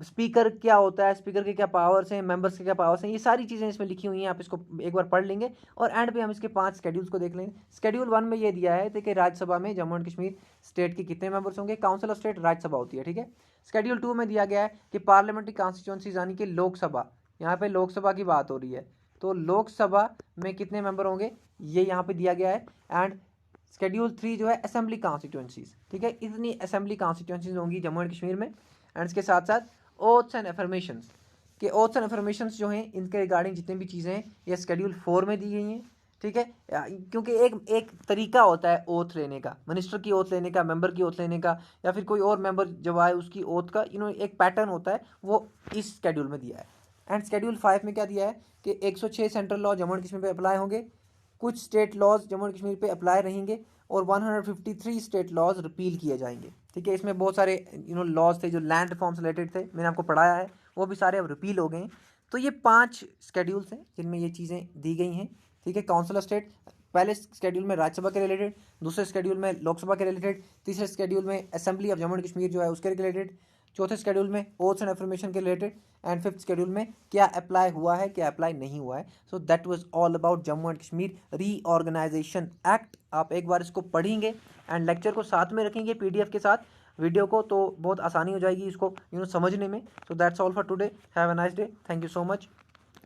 Speaker 1: स्पीकर क्या होता है, स्पीकर के क्या पावर्स हैं, मेंबर्स के क्या पावर्स हैं, ये सारी चीज़ें इसमें लिखी हुई हैं। आप इसको एक बार पढ़ लेंगे और एंड पे हम इसके 5 स्केड्यूल्स को देख लेंगे। शेड्यूल 1 में ये दिया है कि राज्यसभा में जम्मू एंड कश्मीर स्टेट के कितने मेंबर्स होंगे, काउंसिल ऑफ स्टेट राज्यसभा होती है, ठीक है। शेड्यूल 2 में दिया गया है कि पार्लियामेंट्री कॉन्स्टिट्यूंसीज यानी कि लोकसभा, यहाँ पे लोकसभा की बात हो रही है, तो लोकसभा में कितने मेंबर होंगे ये यहाँ पे दिया गया है। एंड शेड्यूल 3 जो है असेंबली कॉन्स्टिट्यूंसीज, ठीक है, इतनी असेंबली कॉन्स्टिट्यूंसीज होंगी जम्मू एंड कश्मीर में। एंड इसके साथ साथ ओथ्स एंड अफर्मेशंस के ओथ्स एंड अफर्मेशंस जो हैं इनके रिगार्डिंग जितनी भी चीज़ें हैं ये शेड्यूल 4 में दी गई हैं, ठीक है। क्योंकि एक तरीका होता है ओथ लेने का, मिनिस्टर की ओथ लेने का, मेंबर की ओथ लेने का, या फिर कोई और मेंबर जब आए उसकी ओथ का एक पैटर्न होता है, वो इस शेड्यूल में दिया है। एंड शेड्यूल 5 में क्या दिया है कि 106 central law Jammu and Kashmir पे अप्लाई होंगे, कुछ state laws Jammu and Kashmir पे अप्लाई रहेंगे और 153 स्टेट लॉज रिपील किए जाएंगे, ठीक है। इसमें बहुत सारे लॉज थे जो लैंड रिफॉर्म से रिलेटेड थे, मैंने आपको पढ़ाया है, वो भी सारे अब रिपील हो गए हैं। तो ये 5 शेड्यूल्स हैं जिनमें ये चीज़ें दी गई हैं, ठीक है। काउंसिल ऑफ स्टेट पहले शेड्यूल में राज्यसभा के रिलेटेड, दूसरे शेड्यूल में लोकसभा के रिलेटेड, तीसरे शेड्यूल में assembly of Jammu and Kashmir जो है उसके रिलेटेड, चौथे शेड्यूल में ओथ्स एंड अफर्मेशन के रिलेटेड, एंड 5th शेड्यूल में क्या अप्लाई हुआ है क्या अप्लाई नहीं हुआ है। So that was all about Jammu and Kashmir reorganisation act. आप एक बार इसको पढ़ेंगे एंड लेक्चर को साथ में रखेंगे PDF के साथ वीडियो को, तो बहुत आसानी हो जाएगी इसको समझने में। So that's all for today, have a nice day, thank you so much,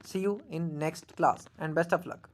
Speaker 1: see you in next class and best of luck.